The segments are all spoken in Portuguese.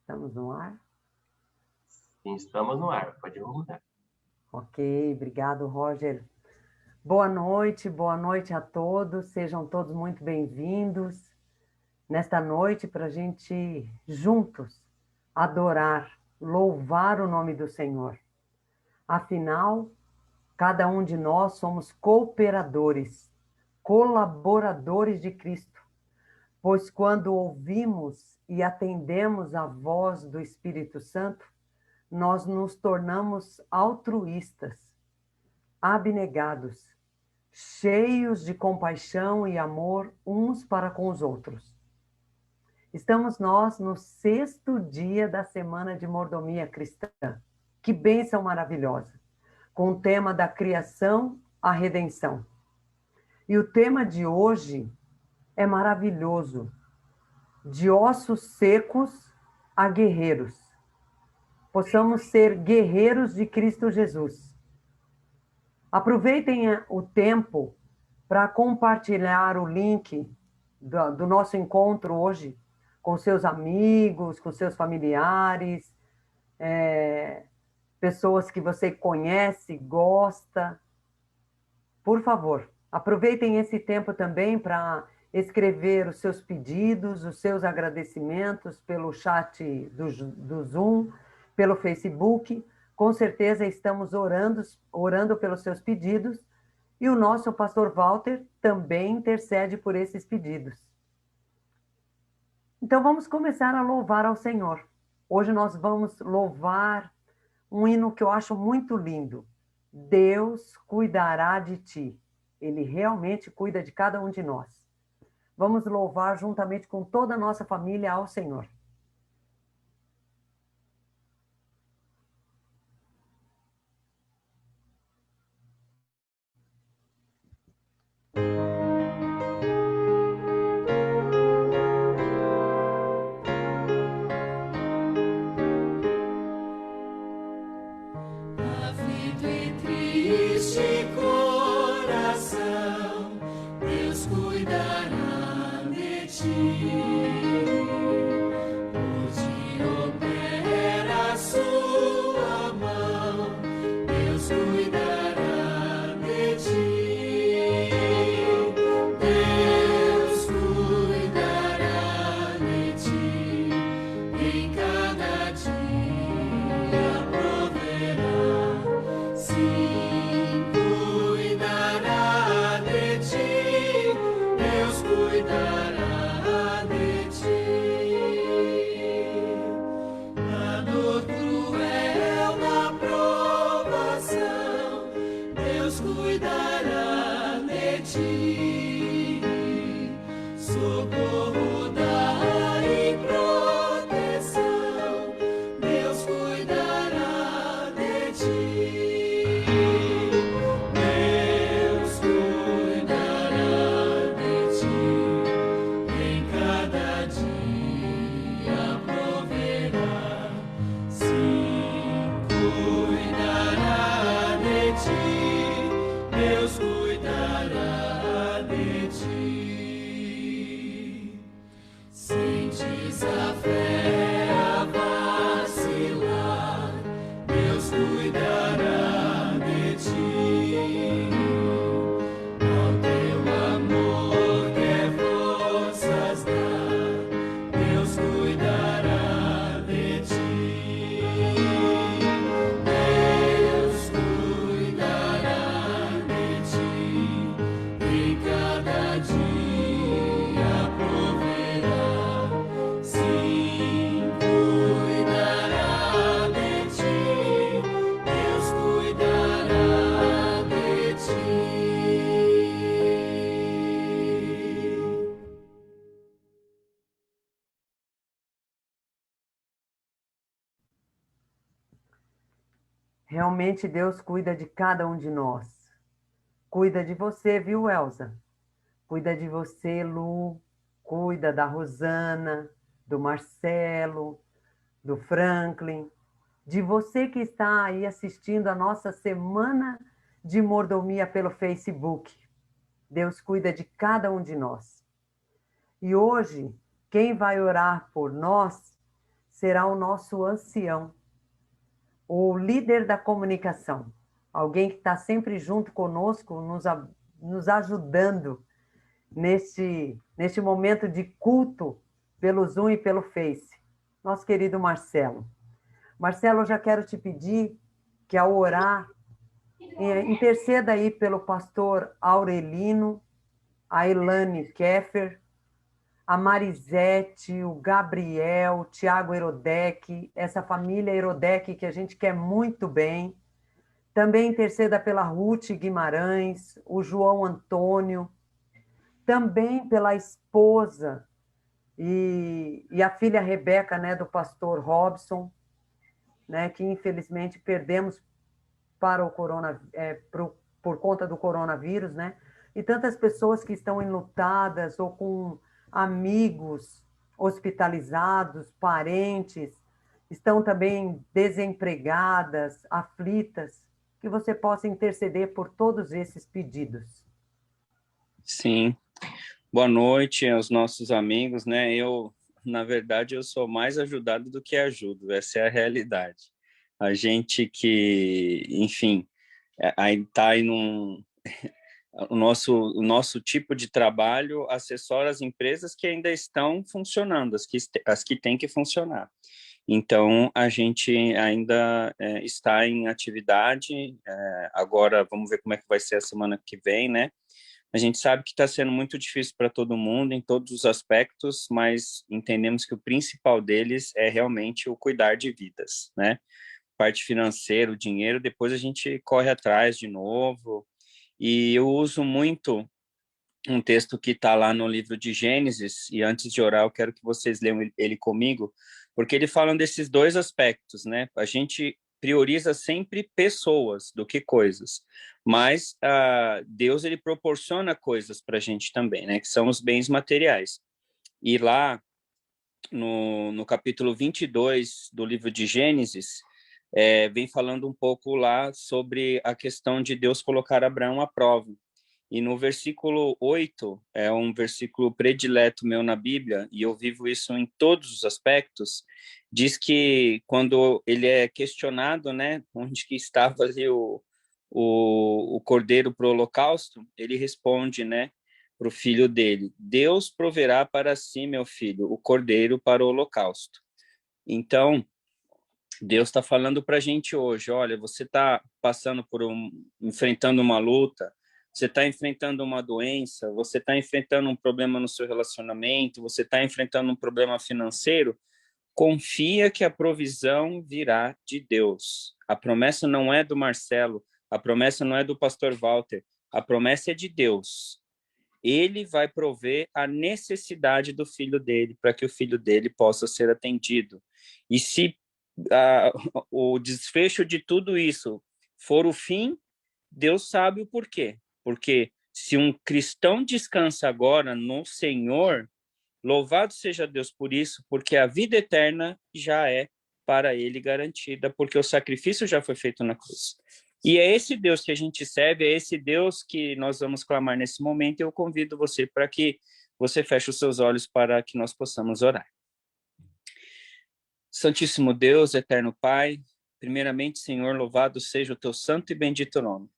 Estamos no ar? Sim, estamos no ar, pode rodar. Ok, obrigado, Roger. Boa noite a todos, sejam todos muito bem-vindos nesta noite para a gente juntos adorar, louvar o nome do Senhor. Afinal, cada um de nós somos cooperadores, colaboradores de Cristo, pois quando ouvimos e atendemos a voz do Espírito Santo, nós nos tornamos altruístas, abnegados, cheios de compaixão e amor uns para com os outros. Estamos nós no 6º dia da Semana de Mordomia Cristã. Que bênção maravilhosa! Com o tema da criação à redenção. E o tema de hoje é maravilhoso. De ossos secos a guerreiros. Possamos ser guerreiros de Cristo Jesus. Aproveitem o tempo para compartilhar o link do nosso encontro hoje com seus amigos, com seus familiares, pessoas que você conhece, gosta. Por favor, aproveitem esse tempo também para escrever os seus pedidos, os seus agradecimentos pelo chat do Zoom, pelo Facebook. Com certeza estamos orando pelos seus pedidos, e o nosso pastor Walter também intercede por esses pedidos. Então vamos começar a louvar ao Senhor. Hoje nós vamos louvar um hino que eu acho muito lindo. Deus cuidará de ti. Ele realmente cuida de cada um de nós. Vamos louvar juntamente com toda a nossa família ao Senhor. Aflito e triste coração, Deus cuidará de ti. Hoje opera a sua mão, Deus cuidará de ti. Deus cuidará de ti em cada dia. Sim, cuidará de ti, Deus cuidará de ti. Na dor cruel, na provação, Deus cuidará de ti. Socorro dá e proteção, Deus cuidará de ti. Deus cuidará de ti, em cada dia proverá. Sim, cuidará de ti, Deus cuidará de ti. Sentes a fé a vacilar, Deus cuidará de ti. Ao teu amor quer forças dar, Deus cuidará de ti. Deus cuidará de ti, em cada dia proverá. Sim, cuidará de ti, Deus cuidará de ti. Realmente Deus cuida de cada um de nós. Cuida de você, viu, Elza? Cuida de você, Lu. Cuida da Rosana, do Marcelo, do Franklin, de você que está aí assistindo a nossa Semana de Mordomia pelo Facebook. Deus cuida de cada um de nós. E hoje, quem vai orar por nós será o nosso ancião, o líder da comunicação, alguém que está sempre junto conosco, nos ajudando neste momento de culto pelo Zoom e pelo Face. Nosso querido Marcelo. Marcelo, eu já quero te pedir que ao orar, interceda aí pelo pastor Aurelino, a Elane Keffer, a Marisete, o Gabriel, o Tiago Erodec, essa família Erodec que a gente quer muito bem. Também interceda pela Ruth Guimarães, o João Antônio, também pela esposa e a filha Rebeca, né, do pastor Robson, né, que infelizmente perdemos para o por conta do coronavírus, né? E tantas pessoas que estão enlutadas ou com amigos hospitalizados, parentes, estão também desempregadas, aflitas, que você possa interceder por todos esses pedidos. Sim. Boa noite aos nossos amigos, né? Na verdade, eu sou mais ajudado do que ajudo, essa é a realidade. A gente que, enfim, aí está aí o nosso tipo de trabalho assessora as empresas que ainda estão funcionando, as que têm que funcionar. Então, a gente ainda está em atividade, agora vamos ver como é que vai ser a semana que vem, né? A gente sabe que está sendo muito difícil para todo mundo, em todos os aspectos, mas entendemos que o principal deles é realmente o cuidar de vidas, né? Parte financeira, o dinheiro, depois a gente corre atrás de novo. E eu uso muito um texto que está lá no livro de Gênesis, e antes de orar eu quero que vocês leiam ele comigo, porque ele fala desses dois aspectos, né? A gente prioriza sempre pessoas do que coisas, mas Deus ele proporciona coisas para a gente também, né? Que são os bens materiais. E lá no capítulo 22 do livro de Gênesis, vem falando um pouco lá sobre a questão de Deus colocar Abraão à prova. E no versículo 8, é um versículo predileto meu na Bíblia, e eu vivo isso em todos os aspectos, diz que quando ele é questionado, né, onde que estava ali o cordeiro para o holocausto, ele responde, né, para o filho dele: Deus proverá para si, meu filho, o cordeiro para o holocausto. Então, Deus está falando para a gente hoje: olha, você está passando enfrentando uma luta, você está enfrentando uma doença, você está enfrentando um problema no seu relacionamento, você está enfrentando um problema financeiro, confia que a provisão virá de Deus. A promessa não é do Marcelo, a promessa não é do pastor Walter, a promessa é de Deus. Ele vai prover a necessidade do filho dele, para que o filho dele possa ser atendido. E se o desfecho de tudo isso for o fim, Deus sabe o porquê. Porque se um cristão descansa agora no Senhor, louvado seja Deus por isso, porque a vida eterna já é para ele garantida, porque o sacrifício já foi feito na cruz. E é esse Deus que a gente serve, é esse Deus que nós vamos clamar nesse momento. Eu convido você para que você feche os seus olhos para que nós possamos orar. Santíssimo Deus, eterno Pai, primeiramente, Senhor, louvado seja o teu santo e bendito nome.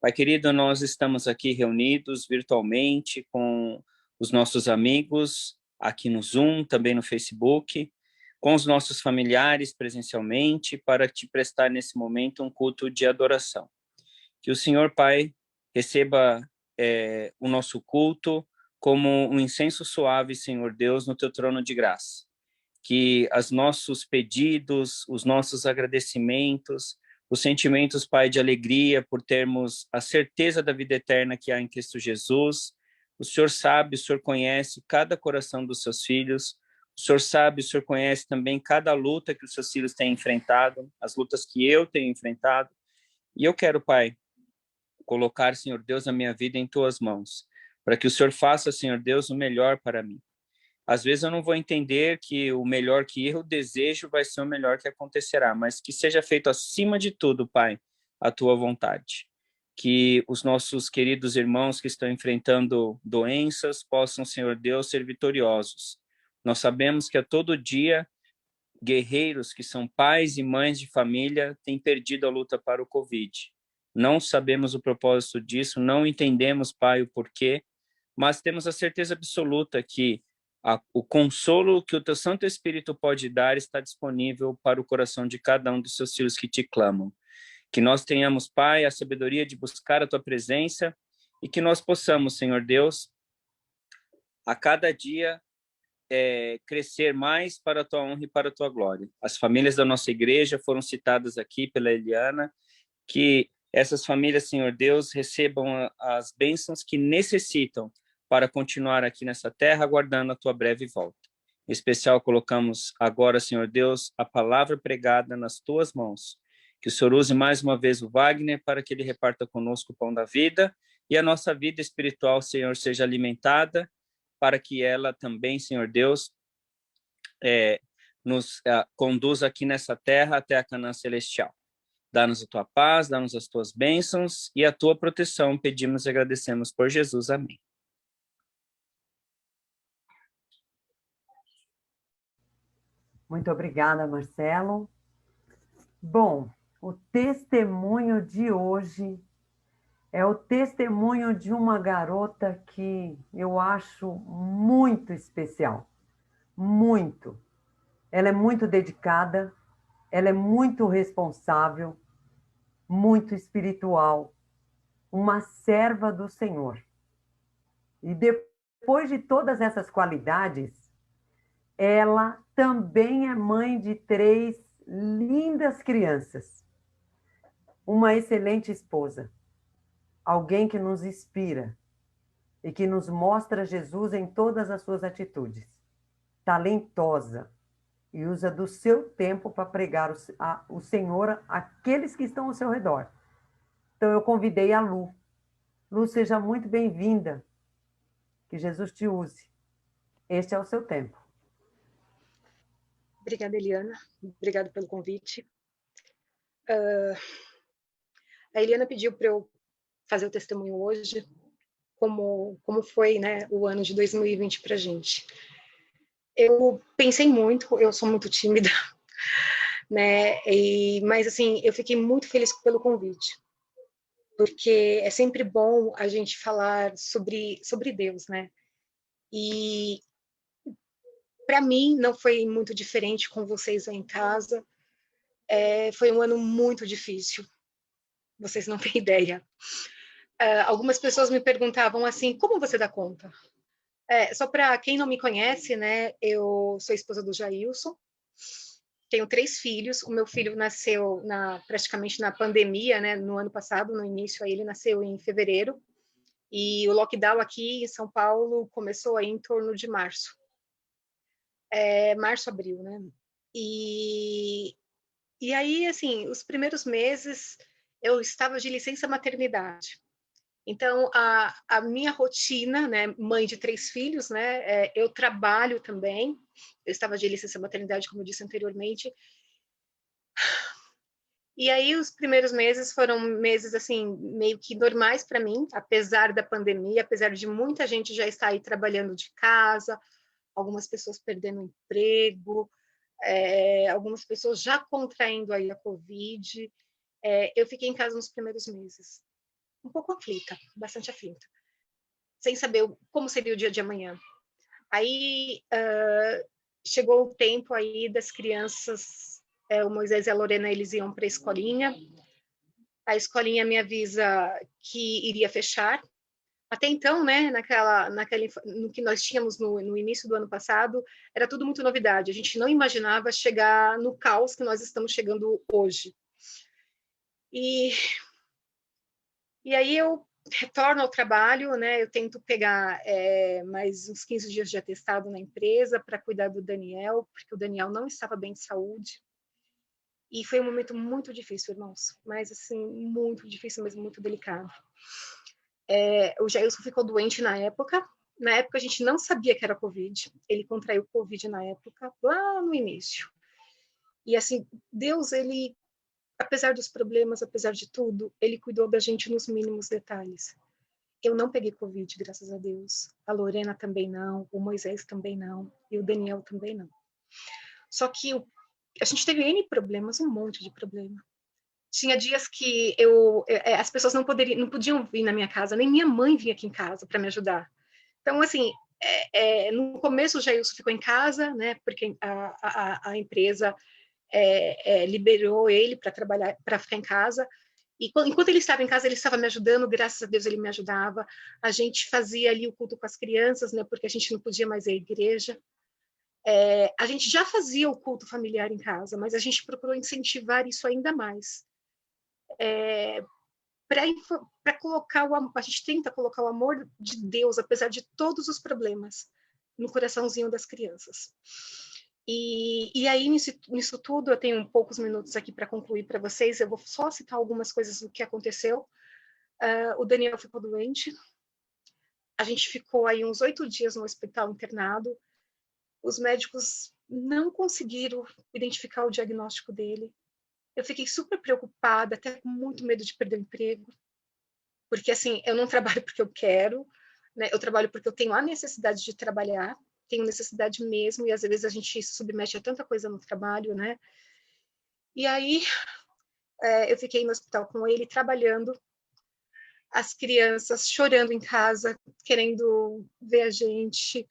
Pai querido, nós estamos aqui reunidos virtualmente com os nossos amigos, aqui no Zoom, também no Facebook, com os nossos familiares presencialmente, para te prestar nesse momento um culto de adoração. Que o Senhor, Pai, receba o nosso culto como um incenso suave, Senhor Deus, no teu trono de graça. Que os nossos pedidos, os nossos agradecimentos, os sentimentos, Pai, de alegria por termos a certeza da vida eterna que há em Cristo Jesus. O Senhor sabe, o Senhor conhece cada coração dos seus filhos. O Senhor sabe, o Senhor conhece também cada luta que os seus filhos têm enfrentado, as lutas que eu tenho enfrentado. E eu quero, Pai, colocar, Senhor Deus, a minha vida em tuas mãos, para que o Senhor faça, Senhor Deus, o melhor para mim. Às vezes eu não vou entender que o melhor que eu desejo vai ser o melhor que acontecerá, mas que seja feito acima de tudo, Pai, a tua vontade. Que os nossos queridos irmãos que estão enfrentando doenças possam, Senhor Deus, ser vitoriosos. Nós sabemos que a todo dia guerreiros que são pais e mães de família têm perdido a luta para o Covid. Não sabemos o propósito disso, não entendemos, Pai, o porquê, mas temos a certeza absoluta que o consolo que o Teu Santo Espírito pode dar está disponível para o coração de cada um dos seus filhos que te clamam. Que nós tenhamos, Pai, a sabedoria de buscar a Tua presença e que nós possamos, Senhor Deus, a cada dia crescer mais para a Tua honra e para a Tua glória. As famílias da nossa igreja foram citadas aqui pela Eliana, que essas famílias, Senhor Deus, recebam as bênçãos que necessitam para continuar aqui nessa terra, aguardando a Tua breve volta. Em especial, colocamos agora, Senhor Deus, a palavra pregada nas Tuas mãos. Que o Senhor use mais uma vez o Wagner para que ele reparta conosco o pão da vida e a nossa vida espiritual, Senhor, seja alimentada para que ela também, Senhor Deus, nos conduza aqui nessa terra até a Canaã celestial. Dá-nos a Tua paz, dá-nos as Tuas bênçãos e a Tua proteção. Pedimos e agradecemos por Jesus. Amém. Muito obrigada, Marcelo. Bom, o testemunho de hoje é o testemunho de uma garota que eu acho muito especial. Muito. Ela é muito dedicada, ela é muito responsável, muito espiritual, uma serva do Senhor. E depois de todas essas qualidades, ela também é mãe de 3 lindas crianças, uma excelente esposa, alguém que nos inspira e que nos mostra Jesus em todas as suas atitudes, talentosa e usa do seu tempo para pregar o Senhor àqueles que estão ao seu redor. Então eu convidei a Lu. Lu, seja muito bem-vinda, que Jesus te use. Este é o seu tempo. Obrigada, Eliana. Obrigada pelo convite. A Eliana pediu para eu fazer o testemunho hoje, como foi, né, o ano de 2020 para a gente. Eu pensei muito, eu sou muito tímida, né? Mas assim, eu fiquei muito feliz pelo convite, porque é sempre bom a gente falar sobre Deus, né? E para mim não foi muito diferente com vocês aí em casa. Foi um ano muito difícil. Vocês não têm ideia. Algumas pessoas me perguntavam assim, como você dá conta? Só para quem não me conhece, né? Eu sou esposa do Jailson. Tenho 3 filhos. O meu filho nasceu praticamente na pandemia, né? No ano passado, no início, aí ele nasceu em fevereiro. E o lockdown aqui em São Paulo começou aí em torno de março. Março, abril, né? E aí, assim, os primeiros meses eu estava de licença maternidade. Então, a minha rotina, né, mãe de 3 filhos, né, eu trabalho também. Eu estava de licença maternidade, como eu disse anteriormente. E aí, os primeiros meses foram meses, assim, meio que normais para mim, apesar da pandemia, apesar de muita gente já estar aí trabalhando de casa, algumas pessoas perdendo o emprego, algumas pessoas já contraindo aí a Covid. Eu fiquei em casa nos primeiros meses, um pouco aflita, bastante aflita, sem saber como seria o dia de amanhã. Aí chegou o tempo aí das crianças, o Moisés e a Lorena, eles iam para a escolinha. A escolinha me avisa que iria fechar. Até então, né, no que nós tínhamos no início do ano passado, era tudo muito novidade. A gente não imaginava chegar no caos que nós estamos chegando hoje. E aí eu retorno ao trabalho, né? Eu tento pegar mais uns 15 dias de atestado na empresa para cuidar do Daniel, porque o Daniel não estava bem de saúde. E foi um momento muito difícil, irmãos. Mas, assim, muito difícil, mas muito delicado. O Jailson ficou doente na época. Na época, a gente não sabia que era Covid. Ele contraiu Covid na época, lá no início. E, assim, Deus, ele, apesar dos problemas, apesar de tudo, ele cuidou da gente nos mínimos detalhes. Eu não peguei Covid, graças a Deus. A Lorena também não, o Moisés também não, e o Daniel também não. Só que a gente teve N problemas, um monte de problema. Tinha dias que as pessoas não podiam vir na minha casa, nem minha mãe vinha aqui em casa para me ajudar. Então, assim, no começo o Jailson ficou em casa, né? Porque a empresa liberou ele para trabalhar, para ficar em casa. E enquanto ele estava em casa, ele estava me ajudando, graças a Deus ele me ajudava. A gente fazia ali o culto com as crianças, né? Porque a gente não podia mais ir à igreja. A gente já fazia o culto familiar em casa, mas a gente procurou incentivar isso ainda mais. Para colocar a gente tenta colocar o amor de Deus, apesar de todos os problemas, no coraçãozinho das crianças. E aí, nisso tudo, eu tenho poucos minutos aqui para concluir para vocês, eu vou só citar algumas coisas do que aconteceu. O Daniel ficou doente, a gente ficou aí uns 8 dias no hospital internado, os médicos não conseguiram identificar o diagnóstico dele. Eu fiquei super preocupada, até com muito medo de perder o emprego, porque assim, eu não trabalho porque eu quero, né? Eu trabalho porque eu tenho a necessidade de trabalhar, tenho necessidade mesmo, e às vezes a gente se submete a tanta coisa no trabalho, né? E aí, eu fiquei no hospital com ele, trabalhando, as crianças chorando em casa, querendo ver a gente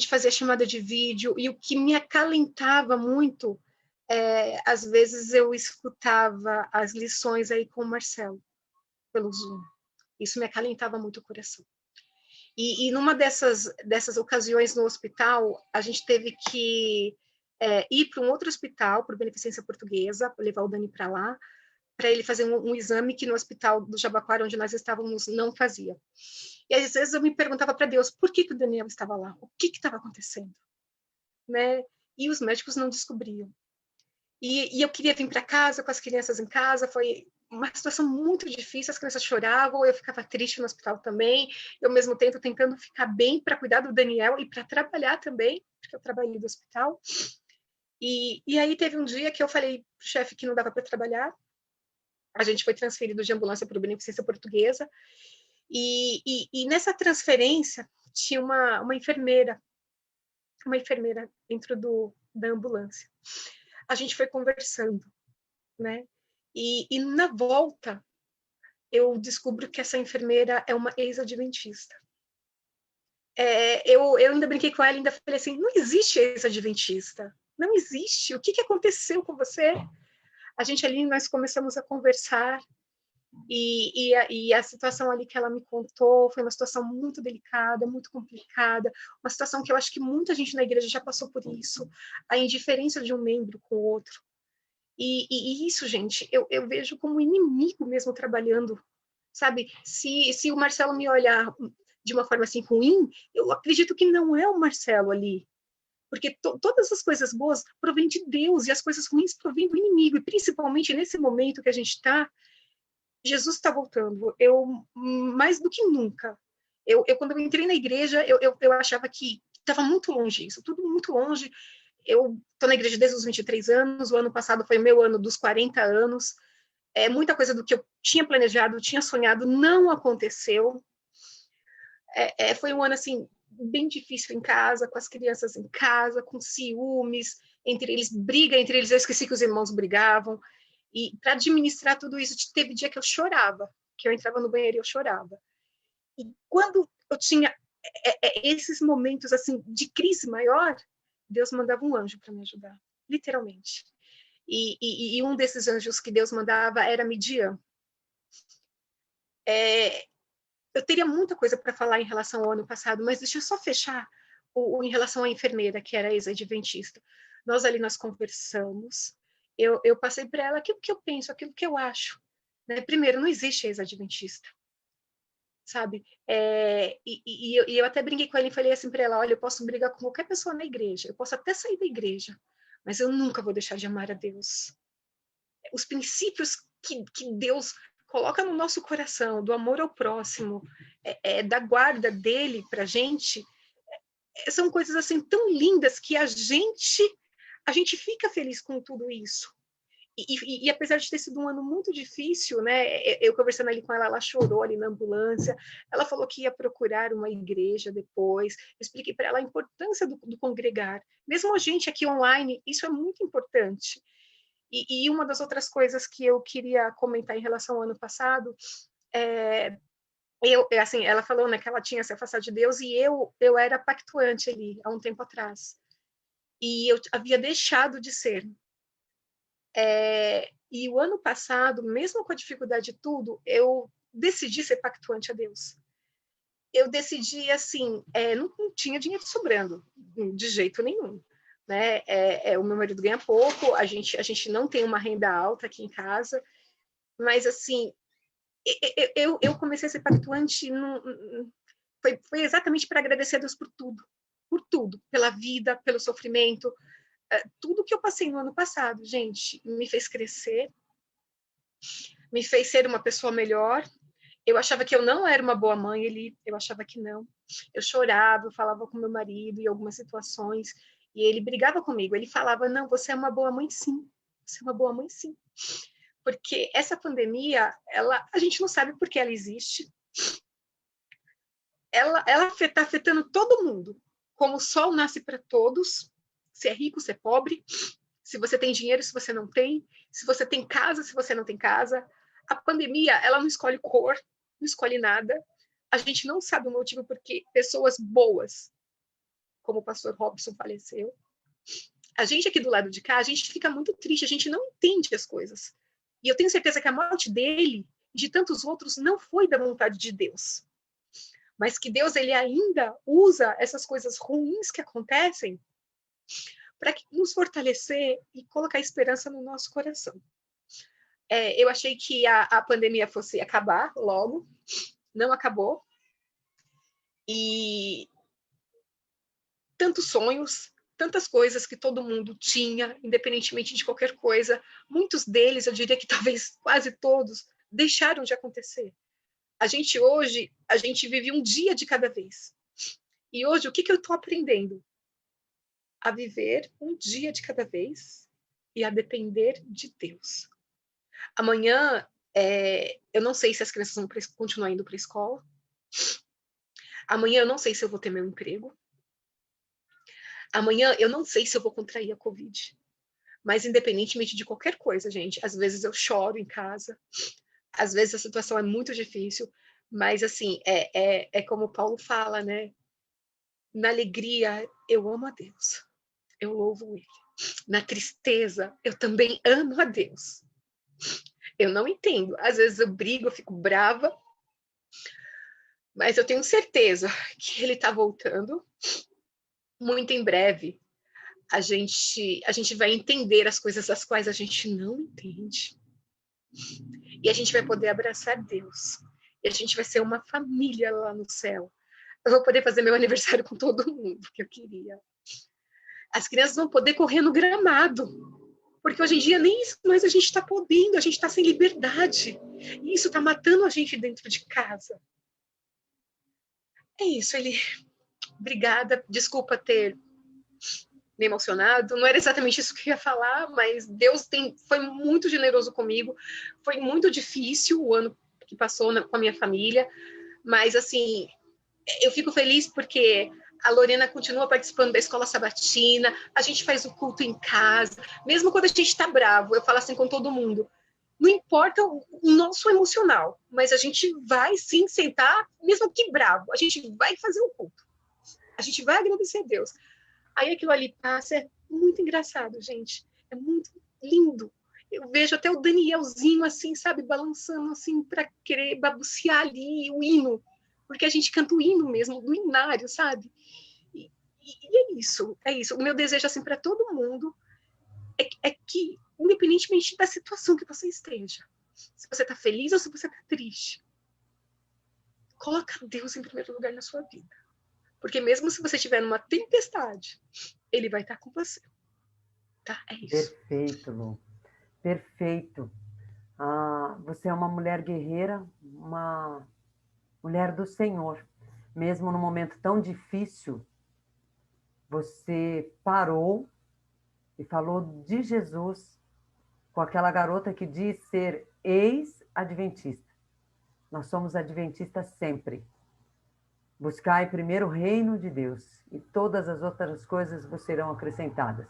fazia chamada de vídeo, e o que me acalentava muito, às vezes eu escutava as lições aí com o Marcelo, pelo Zoom. Isso me acalentava muito o coração. E numa dessas ocasiões no hospital, a gente teve que ir para um outro hospital, para o Beneficência Portuguesa, levar o Dani para lá, para ele fazer um exame que no hospital do Jabaquara, onde nós estávamos, não fazia. E às vezes eu me perguntava para Deus, por que o Daniel estava lá? O que estava acontecendo? Né? E os médicos não descobriam. E eu queria vir para casa, com as crianças em casa, foi uma situação muito difícil, as crianças choravam, eu ficava triste no hospital também, eu ao mesmo tempo tentando ficar bem para cuidar do Daniel e para trabalhar também, porque eu trabalhei no hospital. E aí teve um dia que eu falei para o chefe que não dava para trabalhar, a gente foi transferido de ambulância para o Beneficência Portuguesa, e nessa transferência tinha uma enfermeira dentro da ambulância. A gente foi conversando, né? E na volta, eu descubro que essa enfermeira é uma ex-adventista. Eu ainda brinquei com ela, ainda falei assim, não existe ex-adventista, não existe, o que aconteceu com você? A gente ali, nós começamos a conversar, e a situação ali que ela me contou foi uma situação muito delicada, muito complicada, uma situação que eu acho que muita gente na igreja já passou por isso, a indiferença de um membro com o outro. E isso, gente, eu vejo como inimigo mesmo trabalhando, sabe? Se o Marcelo me olhar de uma forma assim ruim, eu acredito que não é o Marcelo ali, porque todas as coisas boas provêm de Deus e as coisas ruins provêm do inimigo, e principalmente nesse momento que a gente está, Jesus está voltando, mais do que nunca. Quando eu entrei na igreja, eu achava que estava muito longe isso, tudo muito longe. Eu estou na igreja desde os 23 anos, o ano passado foi o meu ano dos 40 anos, muita coisa do que eu tinha planejado, tinha sonhado, não aconteceu. Foi um ano, assim, bem difícil em casa, com as crianças em casa, com ciúmes, briga entre eles, eu esqueci que os irmãos brigavam, e para administrar tudo isso, teve dia que eu chorava, que eu entrava no banheiro e eu chorava. E quando eu tinha esses momentos, assim, de crise maior, Deus mandava um anjo para me ajudar, literalmente. E um desses anjos que Deus mandava era Midian. Eu teria muita coisa para falar em relação ao ano passado, mas deixa eu só fechar em relação à enfermeira, que era ex-adventista. Nós conversamos, eu passei para ela aquilo que eu penso, aquilo que eu acho. Né? Primeiro, não existe ex-adventista, sabe? E eu até brinquei com ela e falei assim para ela, olha, eu posso brigar com qualquer pessoa na igreja, eu posso até sair da igreja, mas eu nunca vou deixar de amar a Deus. Os princípios que Deus coloca no nosso coração, do amor ao próximo, da guarda dele para a gente, são coisas assim tão lindas que a gente fica feliz com tudo isso. E apesar de ter sido um ano muito difícil, né? Eu conversando ali com ela, ela chorou ali na ambulância. Ela falou que ia procurar uma igreja depois. Eu expliquei para ela a importância do congregar. Mesmo a gente aqui online, isso é muito importante. E uma das outras coisas que eu queria comentar em relação ao ano passado assim, ela falou, né, que ela tinha se afastado de Deus e eu era pactuante ali há um tempo atrás. E eu havia deixado de ser. E o ano passado, mesmo com a dificuldade de tudo, eu decidi ser pactuante a Deus. Eu decidi, assim, não tinha dinheiro sobrando, de jeito nenhum. Né? O meu marido ganha pouco, a gente não tem uma renda alta aqui em casa, mas, assim, eu comecei a ser pactuante, foi exatamente para agradecer a Deus por tudo, pela vida, pelo sofrimento, tudo que eu passei no ano passado, gente, me fez crescer, me fez ser uma pessoa melhor. Eu achava que eu não era uma boa mãe, eu achava que não. Eu chorava, eu falava com meu marido em algumas situações, e ele brigava comigo. Ele falava, não, você é uma boa mãe, sim. Você é uma boa mãe, sim. Porque essa pandemia, a gente não sabe por que ela existe. Ela está afetando todo mundo. Como o sol nasce para todos, se é rico, se é pobre, se você tem dinheiro, se você não tem, se você tem casa, se você não tem casa. A pandemia, ela não escolhe cor, não escolhe nada. A gente não sabe o motivo porque pessoas boas, como o pastor Robson faleceu, a gente aqui do lado de cá, a gente fica muito triste, a gente não entende as coisas. E eu tenho certeza que a morte dele e de tantos outros não foi da vontade de Deus. Mas que Deus, ele ainda usa essas coisas ruins que acontecem para nos fortalecer e colocar esperança no nosso coração. Eu achei que a pandemia fosse acabar logo, não acabou. E tantos sonhos, tantas coisas que todo mundo tinha, independentemente de qualquer coisa, muitos deles, eu diria que talvez quase todos, deixaram de acontecer. A gente hoje, a gente vive um dia de cada vez. E hoje, o que eu estou aprendendo? A viver um dia de cada vez e a depender de Deus. Amanhã, eu não sei se as crianças vão continuar indo para a escola. Amanhã eu não sei se eu vou ter meu emprego. Amanhã eu não sei se eu vou contrair a Covid. Mas independentemente de qualquer coisa, gente, às vezes eu choro em casa, às vezes a situação é muito difícil, mas assim, é como o Paulo fala, né? Na alegria, eu amo a Deus, eu louvo Ele. Na tristeza, eu também amo a Deus. Eu não entendo, às vezes eu brigo, eu fico brava, mas eu tenho certeza que Ele está voltando muito em breve. A gente vai entender as coisas das quais a gente não entende. E a gente vai poder abraçar Deus. E a gente vai ser uma família lá no céu. Eu vou poder fazer meu aniversário com todo mundo que eu queria. As crianças vão poder correr no gramado. Porque hoje em dia nem isso mais a gente está podendo, a gente está sem liberdade. E isso está matando a gente dentro de casa. É isso, Eli. Obrigada. Desculpa ter me emocionado. Não era exatamente isso que eu ia falar, mas Deus foi muito generoso comigo. Foi muito difícil o ano que passou com a minha família. Mas, assim, eu fico feliz porque a Lorena continua participando da escola sabatina, a gente faz o culto em casa, mesmo quando a gente está bravo, eu falo assim com todo mundo, não importa o nosso emocional, mas a gente vai sim sentar, mesmo que bravo, a gente vai fazer o culto, a gente vai agradecer a Deus. Aí aquilo ali passa, é muito engraçado, gente, é muito lindo. Eu vejo até o Danielzinho assim, sabe, balançando assim para querer babucear ali o hino, porque a gente canta o hino mesmo, do hinário, sabe? E é isso. O meu desejo, assim, para todo mundo é que, independentemente da situação que você esteja, se você está feliz ou se você está triste, coloca Deus em primeiro lugar na sua vida. Porque mesmo se você estiver numa tempestade, Ele vai estar com você. Tá? É isso. Perfeito, Lu. Perfeito. Você é uma mulher guerreira, uma mulher do Senhor. Mesmo num momento tão difícil, você parou e falou de Jesus com aquela garota que diz ser ex-adventista. Nós somos adventistas sempre. Buscai primeiro o reino de Deus e todas as outras coisas vos serão acrescentadas.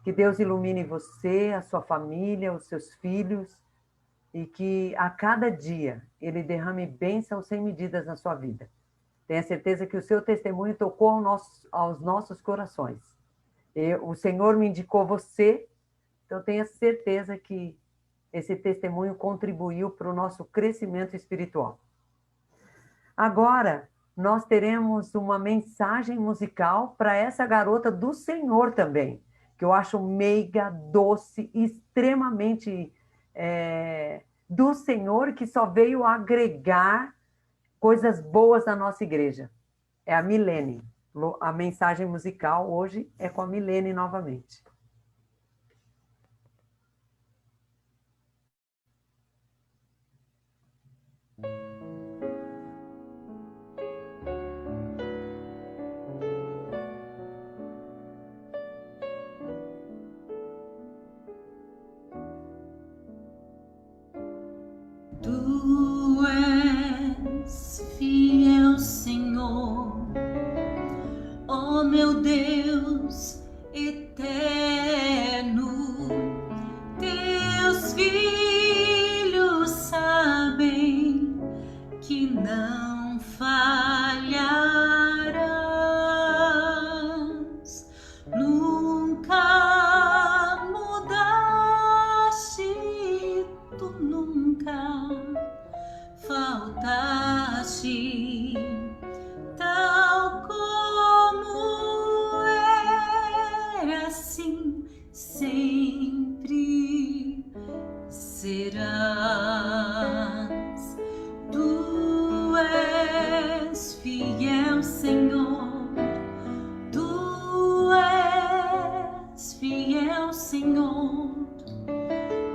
Que Deus ilumine você, a sua família, os seus filhos e que a cada dia Ele derrame bênçãos sem medidas na sua vida. Tenha certeza que o seu testemunho tocou aos nossos corações. O Senhor me indicou você, então tenha certeza que esse testemunho contribuiu para o nosso crescimento espiritual. Agora, nós teremos uma mensagem musical para essa garota do Senhor também, que eu acho meiga, doce, extremamente do Senhor, que só veio agregar coisas boas na nossa igreja. É a Milene. A mensagem musical hoje é com a Milene novamente. Tu és fiel, Senhor, ó meu Deus eterno. Teus filhos sabem que não falharás, nunca mudaste, tu nunca faltaste, tal como era, assim sempre serás. Tu és fiel, Senhor, tu és fiel, Senhor,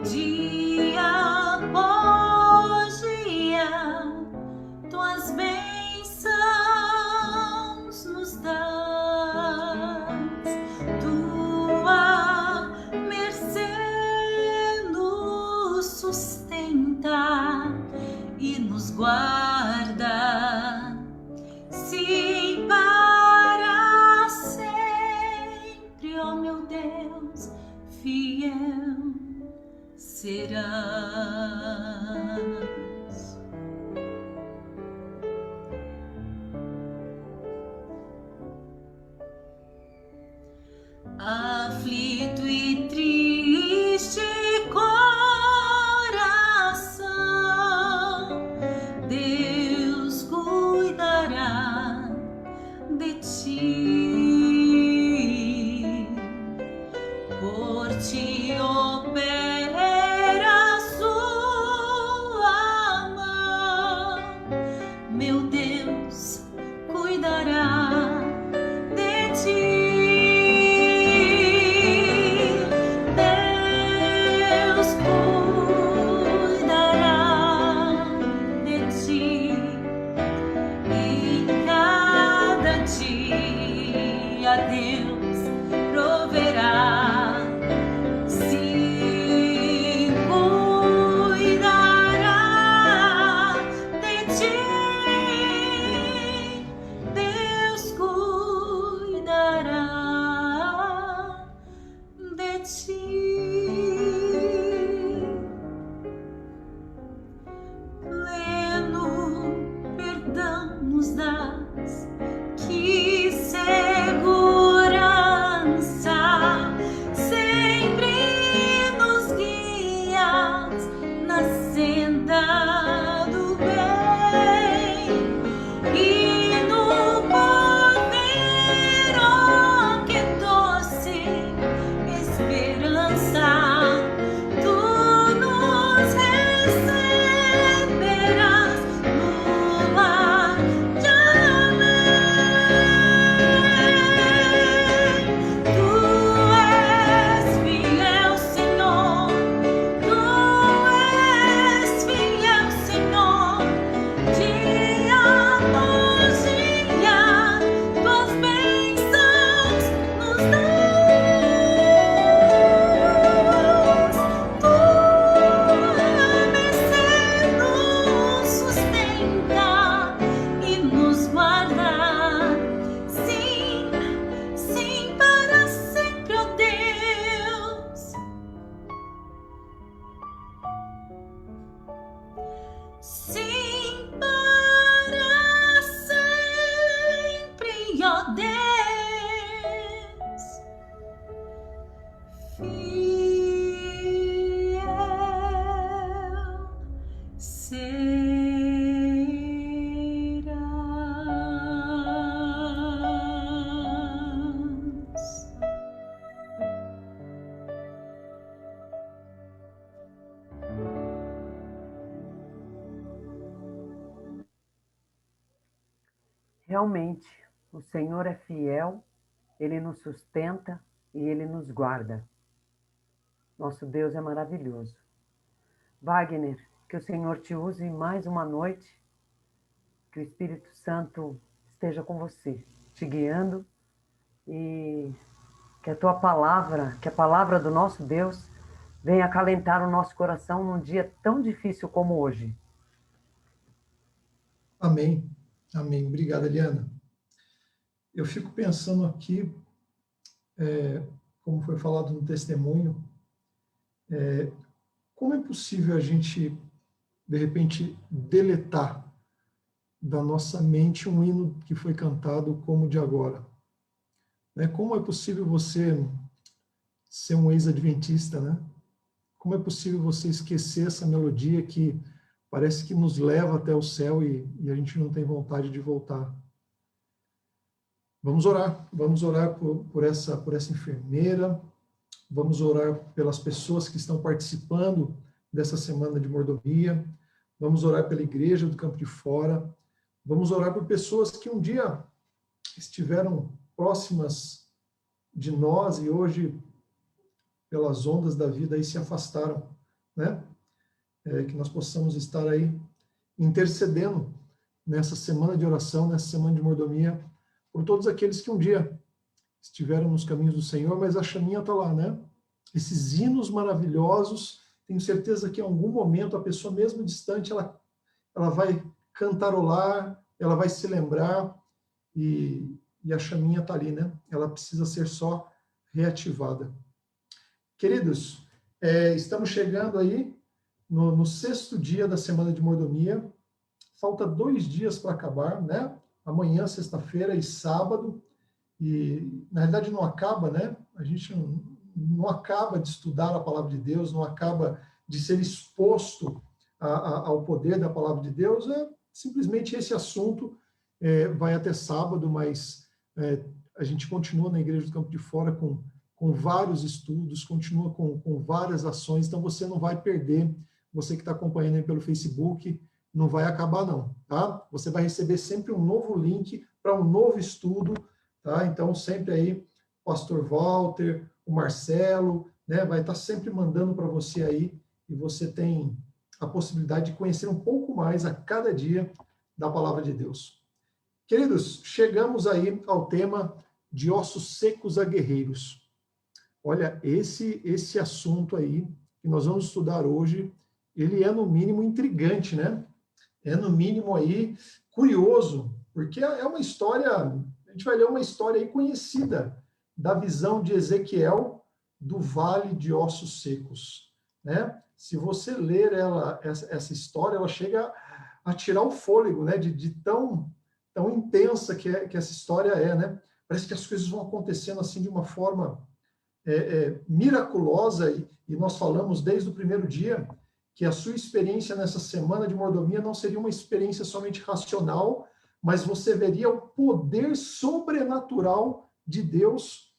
dia após dia, tuas bênçãos nos dás, tua mercê nos sustenta e nos guarda, sim, para sempre, ó meu Deus, fiel serás. Aflito e triste coração, Deus cuidará de ti, por ti opera sua mão, meu Deus cuidará de ti. Deus cuidará de ti em cada dia. Deus proverá, sim, cuidará de ti. Deus cuidará de ti. Pleno perdão nos dás, que segurança, sempre nos guias na senda do bem e no porvir, oh, que doce esperança realmente, o Senhor é fiel, Ele nos sustenta e Ele nos guarda. Nosso Deus é maravilhoso. Wagner, que o Senhor te use mais uma noite, que o Espírito Santo esteja com você, te guiando, e que a tua palavra, que a palavra do nosso Deus venha acalentar o nosso coração num dia tão difícil como hoje. Amém. Amém. Obrigado, Eliana. Eu fico pensando aqui, como foi falado no testemunho, como é possível a gente, de repente, deletar da nossa mente um hino que foi cantado como o de agora? Como é possível você ser um ex-adventista, né? Como é possível você esquecer essa melodia que parece que nos leva até o céu e a gente não tem vontade de voltar? Vamos orar por essa enfermeira, vamos orar pelas pessoas que estão participando dessa semana de mordomia, vamos orar pela igreja do Campo de Fora, vamos orar por pessoas que um dia estiveram próximas de nós e hoje, pelas ondas da vida, aí se afastaram, né? Que nós possamos estar aí intercedendo nessa semana de oração, nessa semana de mordomia, por todos aqueles que um dia estiveram nos caminhos do Senhor, mas a chaminha está lá, né? Esses hinos maravilhosos, tenho certeza que em algum momento a pessoa mesmo distante, ela vai cantarolar, ela vai se lembrar, e a chaminha está ali, né? Ela precisa ser só reativada. Queridos, estamos chegando aí no 6º dia da semana de mordomia. Falta 2 dias para acabar, né? Amanhã, sexta-feira e sábado. E, na realidade, não acaba, né? A gente não acaba de estudar a palavra de Deus, não acaba de ser exposto ao poder da palavra de Deus. Simplesmente esse assunto vai até sábado, mas a gente continua na Igreja do Campo de Fora com vários estudos, continua com várias ações, então você não vai perder, você que está acompanhando aí pelo Facebook, não vai acabar não, tá? Você vai receber sempre um novo link para um novo estudo, tá? Então sempre aí, o pastor Walter, o Marcelo, né, vai estar sempre mandando para você aí, e você tem a possibilidade de conhecer um pouco mais a cada dia da palavra de Deus. Queridos, chegamos aí ao tema de ossos secos a guerreiros. Olha, esse assunto aí que nós vamos estudar hoje, ele é no mínimo intrigante, né? É no mínimo aí curioso, porque é uma história, a gente vai ler uma história aí conhecida da visão de Ezequiel do Vale de Ossos Secos, né? Se você ler essa história, ela chega a tirar o fôlego, né? De tão intensa que essa história é, né? Parece que as coisas vão acontecendo assim de uma forma miraculosa, e nós falamos desde o primeiro dia que a sua experiência nessa semana de mordomia não seria uma experiência somente racional, mas você veria o poder sobrenatural de Deus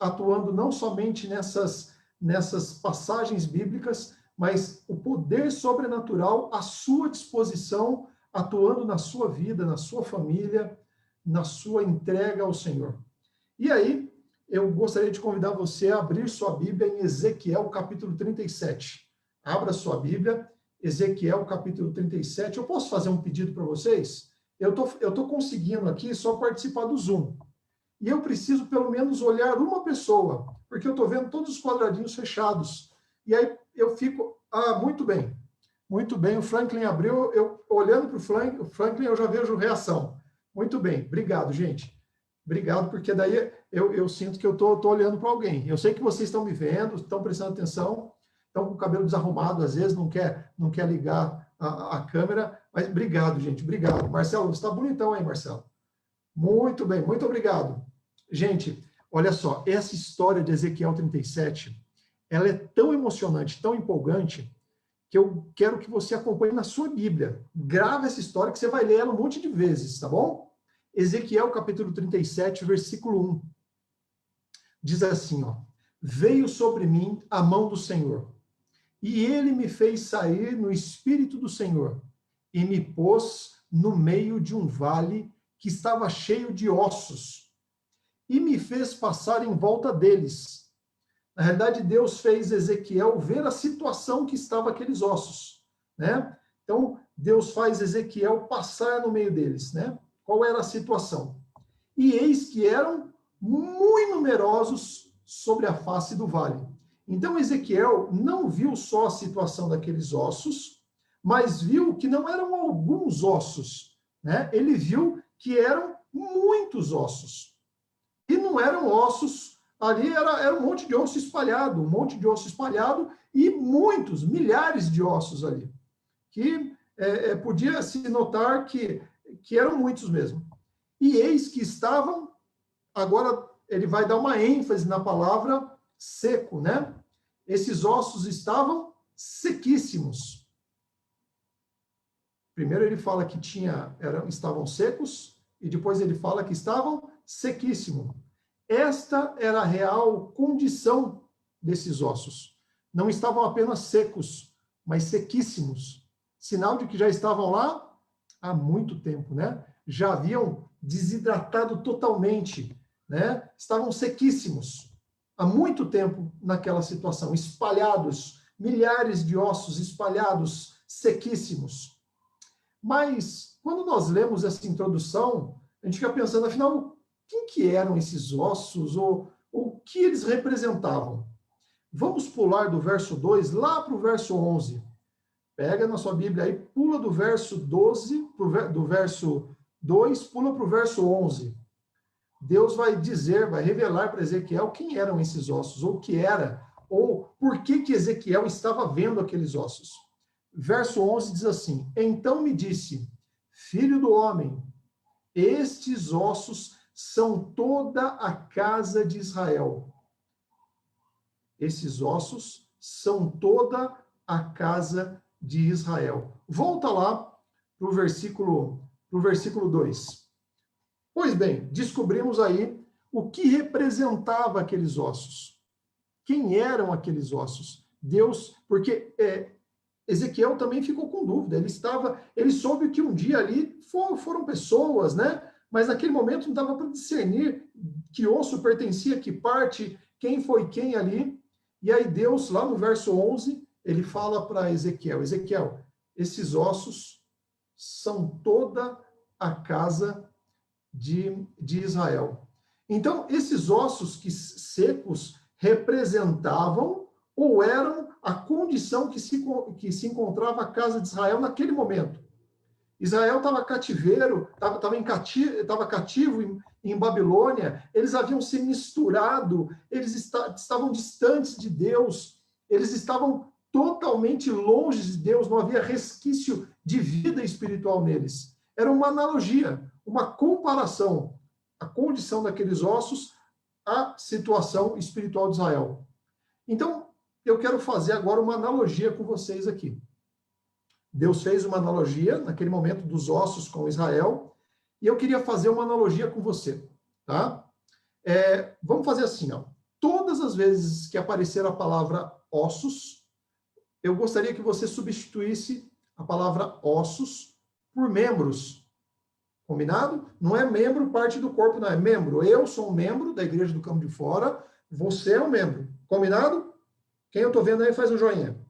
atuando não somente nessas passagens bíblicas, mas o poder sobrenatural à sua disposição, atuando na sua vida, na sua família, na sua entrega ao Senhor. E aí, eu gostaria de convidar você a abrir sua Bíblia em Ezequiel, capítulo 37. Abra sua Bíblia, Ezequiel, capítulo 37. Eu posso fazer um pedido para vocês? Eu tô conseguindo aqui só participar do Zoom. E eu preciso, pelo menos, olhar uma pessoa, porque eu estou vendo todos os quadradinhos fechados. E aí eu fico... muito bem. Muito bem, o Franklin abriu. Eu olhando para o Franklin, eu já vejo reação. Muito bem, obrigado, gente. Obrigado, porque daí eu sinto que eu estou olhando para alguém. Eu sei que vocês estão me vendo, estão prestando atenção, estão com o cabelo desarrumado, às vezes não quer ligar a câmera, mas obrigado, gente, obrigado. Marcelo, você está bonitão aí, Marcelo. Muito bem, muito obrigado. Gente, olha só, essa história de Ezequiel 37, ela é tão emocionante, tão empolgante, que eu quero que você acompanhe na sua Bíblia. Grava essa história que você vai ler ela um monte de vezes, tá bom? Ezequiel, capítulo 37, versículo 1. Diz assim, ó: Veio sobre mim a mão do Senhor, e ele me fez sair no espírito do Senhor, e me pôs no meio de um vale que estava cheio de ossos, e me fez passar em volta deles. Na realidade, Deus fez Ezequiel ver a situação que estava aqueles ossos, né? Então, Deus faz Ezequiel passar no meio deles, né? Qual era a situação? E eis que eram muito numerosos sobre a face do vale. Então, Ezequiel não viu só a situação daqueles ossos, mas viu que não eram alguns ossos, né? Ele viu que eram muitos ossos. E não eram ossos, ali era um monte de osso espalhado, e muitos, milhares de ossos ali, que podia se notar que eram muitos mesmo. E eis que estavam, agora ele vai dar uma ênfase na palavra seco, né? Esses ossos estavam sequíssimos. Primeiro ele fala que estavam secos, e depois ele fala que estavam sequíssimos. Esta era a real condição desses ossos. Não estavam apenas secos, mas sequíssimos. Sinal de que já estavam lá há muito tempo, né? Já haviam desidratado totalmente, né? Estavam sequíssimos há muito tempo naquela situação, espalhados, milhares de ossos espalhados, sequíssimos. Mas, quando nós lemos essa introdução, a gente fica pensando, afinal, quem que eram esses ossos, ou o que eles representavam? Vamos pular do verso 2 lá para o verso 11. Pega na sua Bíblia aí, pula do verso 12, do verso 2, pula para o verso 11. Deus vai revelar para Ezequiel quem eram esses ossos, ou o que era, ou por que Ezequiel estava vendo aqueles ossos. Verso 11 diz assim: então me disse, filho do homem, estes ossos são toda a casa de Israel. Esses ossos são toda a casa de Israel. Volta lá para o versículo 2. Pois bem, descobrimos aí o que representava aqueles ossos. Quem eram aqueles ossos? Deus, porque Ezequiel também ficou com dúvida. Ele soube que um dia ali foram pessoas, né? Mas naquele momento não dava para discernir que osso pertencia a que parte, quem foi quem ali. E aí Deus, lá no verso 11, ele fala para Ezequiel, esses ossos são toda a casa de Israel. Então, esses ossos secos representavam ou eram a condição que se encontrava a casa de Israel naquele momento. Israel estava cativeiro, estava cativo em Babilônia, eles haviam se misturado, eles estavam distantes de Deus, eles estavam totalmente longe de Deus, não havia resquício de vida espiritual neles. Era uma analogia, uma comparação, a condição daqueles ossos à situação espiritual de Israel. Então, eu quero fazer agora uma analogia com vocês aqui. Deus fez uma analogia, naquele momento, dos ossos com Israel, e eu queria fazer uma analogia com você, tá? Vamos fazer assim, ó. Todas as vezes que aparecer a palavra ossos, eu gostaria que você substituísse a palavra ossos por membros. Combinado? Não é membro parte do corpo, não é membro. Eu sou um membro da Igreja do Campo de Fora, você é um membro. Combinado? Quem eu estou vendo aí faz um joinha.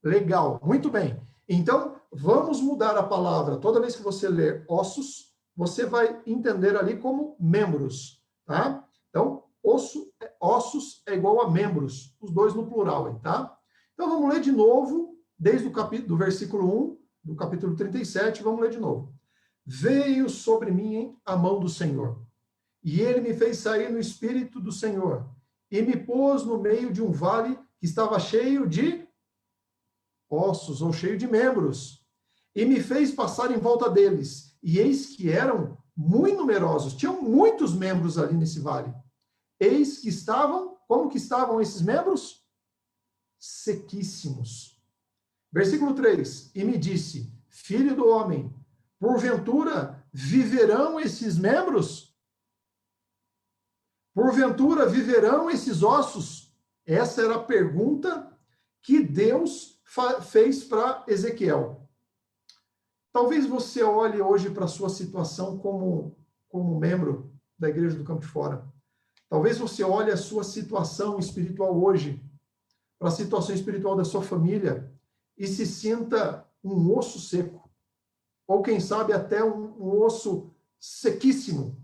Legal, muito bem. Então, vamos mudar a palavra. Toda vez que você ler ossos, você vai entender ali como membros, tá? Então, ossos é igual a membros, os dois no plural aí, tá? Então, vamos ler de novo, desde do versículo 1, do capítulo 37, vamos ler de novo. Veio sobre mim a mão do Senhor, e ele me fez sair no espírito do Senhor, e me pôs no meio de um vale que estava cheio de ossos, ou cheio de membros, e me fez passar em volta deles, e eis que eram muito numerosos, tinham muitos membros ali nesse vale. Eis que estavam, como que estavam esses membros? Sequíssimos. Versículo 3, e me disse, filho do homem, porventura viverão esses membros? Porventura viverão esses ossos? Essa era a pergunta que Deus fez para Ezequiel. Talvez você olhe hoje para a sua situação como membro da Igreja do Campo de Fora. Talvez você olhe a sua situação espiritual hoje, para a situação espiritual da sua família, e se sinta um osso seco. Ou, quem sabe, até um osso sequíssimo,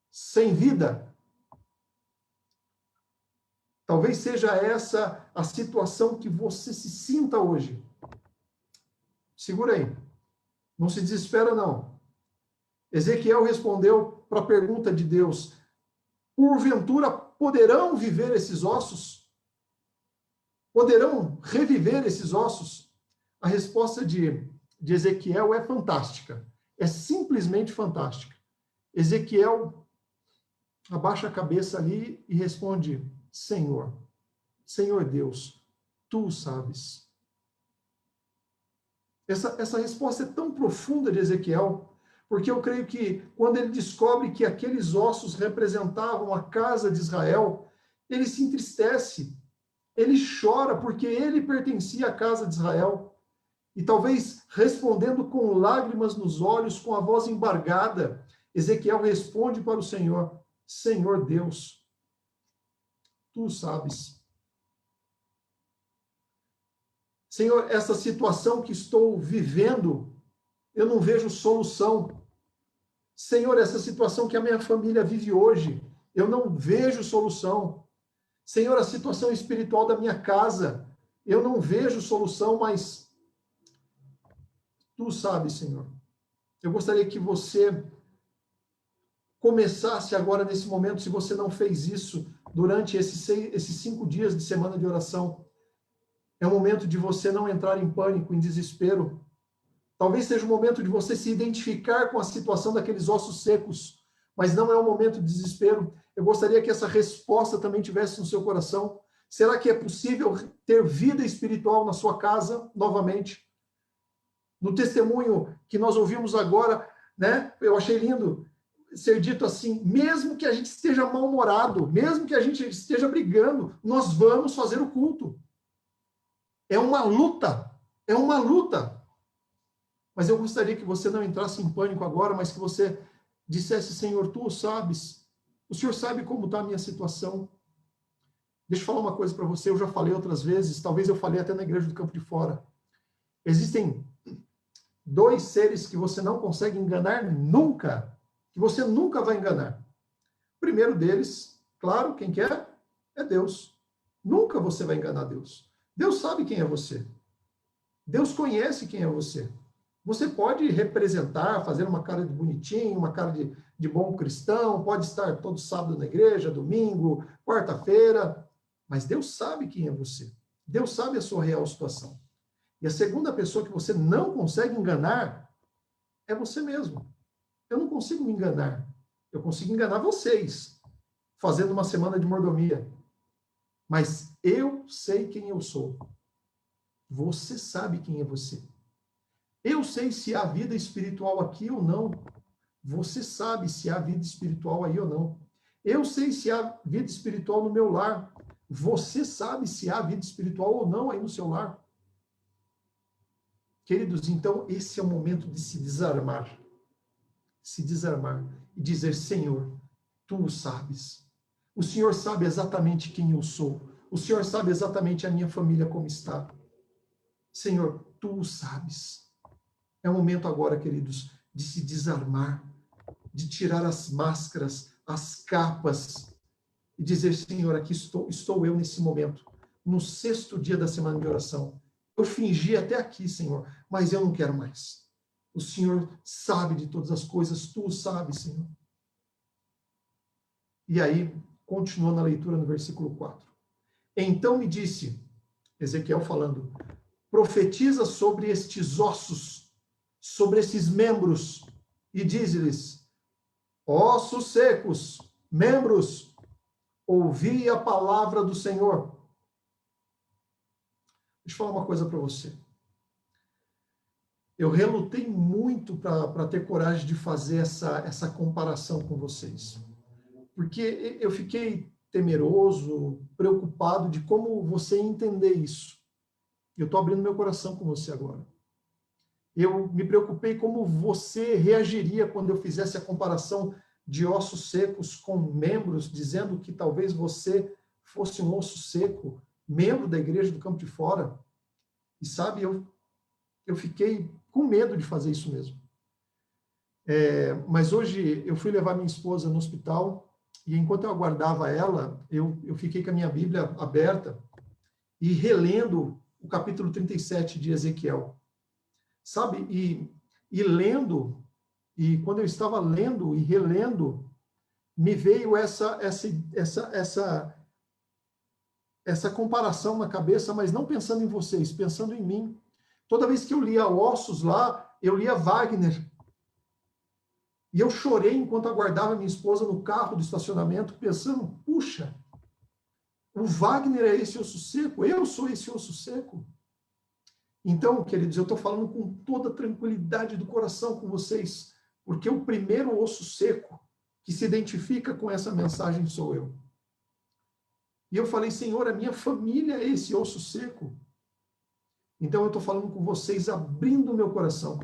sem vida. Talvez seja essa a situação que você se sinta hoje. Segura aí. Não se desespera, não. Ezequiel respondeu para a pergunta de Deus: porventura poderão viver esses ossos? Poderão reviver esses ossos? A resposta de Ezequiel é fantástica. É simplesmente fantástica. Ezequiel abaixa a cabeça ali e responde: Senhor, Senhor Deus, tu sabes. Essa resposta é tão profunda de Ezequiel, porque eu creio que quando ele descobre que aqueles ossos representavam a casa de Israel, ele se entristece, ele chora, porque ele pertencia à casa de Israel. E talvez respondendo com lágrimas nos olhos, com a voz embargada, Ezequiel responde para o Senhor: Senhor Deus, tu sabes. Senhor, essa situação que estou vivendo, eu não vejo solução. Senhor, essa situação que a minha família vive hoje, eu não vejo solução. Senhor, a situação espiritual da minha casa, eu não vejo solução, mas tu sabes, Senhor. Eu gostaria que você começasse agora, nesse momento, se você não fez isso durante esses 5 dias de semana de oração. É o momento de você não entrar em pânico, em desespero. Talvez seja o momento de você se identificar com a situação daqueles ossos secos, mas não é o momento de desespero. Eu gostaria que essa resposta também tivesse no seu coração. Será que é possível ter vida espiritual na sua casa novamente? No testemunho que nós ouvimos agora, né? Eu achei lindo ser dito assim: mesmo que a gente esteja mal-humorado, mesmo que a gente esteja brigando, nós vamos fazer o culto. É uma luta, é uma luta. Mas eu gostaria que você não entrasse em pânico agora, mas que você dissesse: Senhor, tu o sabes. O Senhor sabe como está a minha situação. Deixa eu falar uma coisa para você, eu já falei outras vezes, talvez eu falei até na Igreja do Campo de Fora. Existem 2 seres que você não consegue enganar nunca, que você nunca vai enganar. O primeiro deles, claro, quem que é? É Deus. Nunca você vai enganar Deus. Deus sabe quem é você. Deus conhece quem é você. Você pode representar, fazer uma cara de bonitinho, uma cara de bom cristão, pode estar todo sábado na igreja, domingo, quarta-feira, mas Deus sabe quem é você. Deus sabe a sua real situação. E a segunda pessoa que você não consegue enganar é você mesmo. Eu não consigo me enganar. Eu consigo enganar vocês, fazendo uma semana de mordomia. Mas eu sei quem eu sou. Você sabe quem é você. Eu sei se há vida espiritual aqui ou não. Você sabe se há vida espiritual aí ou não. Eu sei se há vida espiritual no meu lar. Você sabe se há vida espiritual ou não aí no seu lar. Queridos, então esse é o momento de se desarmar. Se desarmar e dizer: Senhor, tu o sabes. O Senhor sabe exatamente quem eu sou. O Senhor sabe exatamente a minha família como está. Senhor, tu o sabes. É o momento agora, queridos, de se desarmar, de tirar as máscaras, as capas e dizer: Senhor, aqui estou eu nesse momento, no 6º dia da semana de oração. Eu fingi até aqui, Senhor, mas eu não quero mais. O Senhor sabe de todas as coisas, tu o sabes, Senhor. E aí, continua na leitura no versículo 4. Então me disse, Ezequiel falando: profetiza sobre estes ossos, sobre esses membros, e diz-lhes: ossos secos, membros, ouvi a palavra do Senhor. Deixa eu falar uma coisa para você. Eu relutei muito para ter coragem de fazer essa comparação com vocês. Porque eu fiquei temeroso, preocupado de como você entender isso. Eu estou abrindo meu coração com você agora. eu me preocupei como você reagiria quando eu fizesse a comparação de ossos secos com membros, dizendo que talvez você fosse um osso seco, membro da igreja do Campo de Fora. E sabe, eu fiquei com medo de fazer isso mesmo. Mas hoje eu fui levar minha esposa no hospital e enquanto eu aguardava ela, eu fiquei com a minha Bíblia aberta e relendo o capítulo 37 de Ezequiel. Sabe, e lendo, e quando eu estava lendo e relendo, me veio essa comparação na cabeça, mas não pensando em vocês, pensando em mim. Toda vez que eu lia Ossos lá, eu lia Wagner. E eu chorei enquanto aguardava minha esposa no carro do estacionamento, pensando, puxa, o Wagner é esse osso seco, eu sou esse osso seco. Então, queridos, eu estou falando com toda a tranquilidade do coração com vocês, porque o primeiro osso seco que se identifica com essa mensagem sou eu. E eu falei, Senhor, a minha família é esse osso seco. Então, eu estou falando com vocês, abrindo o meu coração.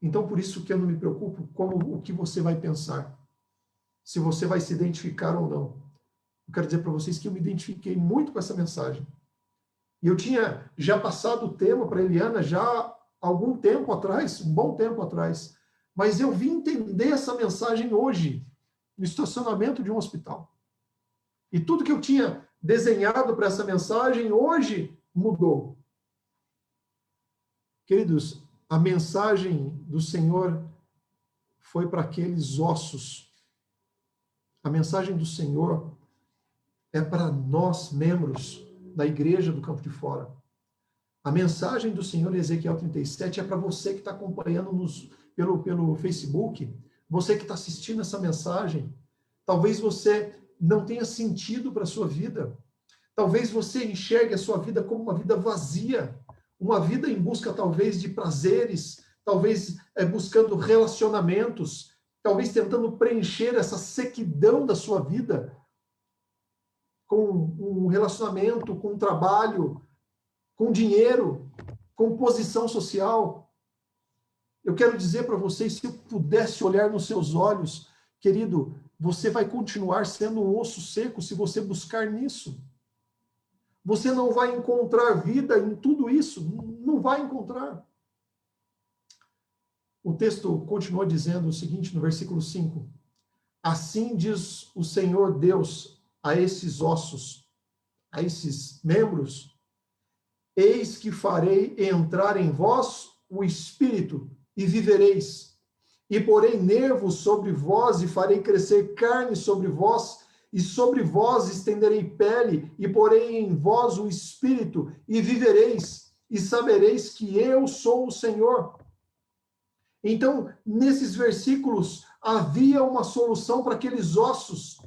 Então, por isso que eu não me preocupo com o que você vai pensar, se você vai se identificar ou não. Eu quero dizer para vocês que eu me identifiquei muito com essa mensagem. E eu tinha já passado o tema para a Eliana já há algum tempo atrás, um bom tempo atrás. Mas eu vim entender essa mensagem hoje, no estacionamento de um hospital. E tudo que eu tinha desenhado para essa mensagem, hoje mudou. Queridos, a mensagem do Senhor foi para aqueles ossos. A mensagem do Senhor é para nós, membros da igreja do Campo de Fora. A mensagem do Senhor em Ezequiel 37 é para você que está acompanhando pelo Facebook, você que está assistindo essa mensagem. Talvez você não tenha sentido para a sua vida. Talvez você enxergue a sua vida como uma vida vazia, uma vida em busca talvez de prazeres, talvez buscando relacionamentos, talvez tentando preencher essa sequidão da sua vida com um relacionamento, com um trabalho, com dinheiro, com posição social. Eu quero dizer para vocês, se eu pudesse olhar nos seus olhos, querido, você vai continuar sendo um osso seco se você buscar nisso. Você não vai encontrar vida em tudo isso, não vai encontrar. O texto continua dizendo o seguinte no versículo 5. Assim diz o Senhor Deus a esses ossos, a esses membros, eis que farei entrar em vós o Espírito e vivereis, e porei nervos sobre vós e farei crescer carne sobre vós, e sobre vós estenderei pele, e porei em vós o Espírito e vivereis, e sabereis que eu sou o Senhor. Então, nesses versículos, havia uma solução para aqueles ossos.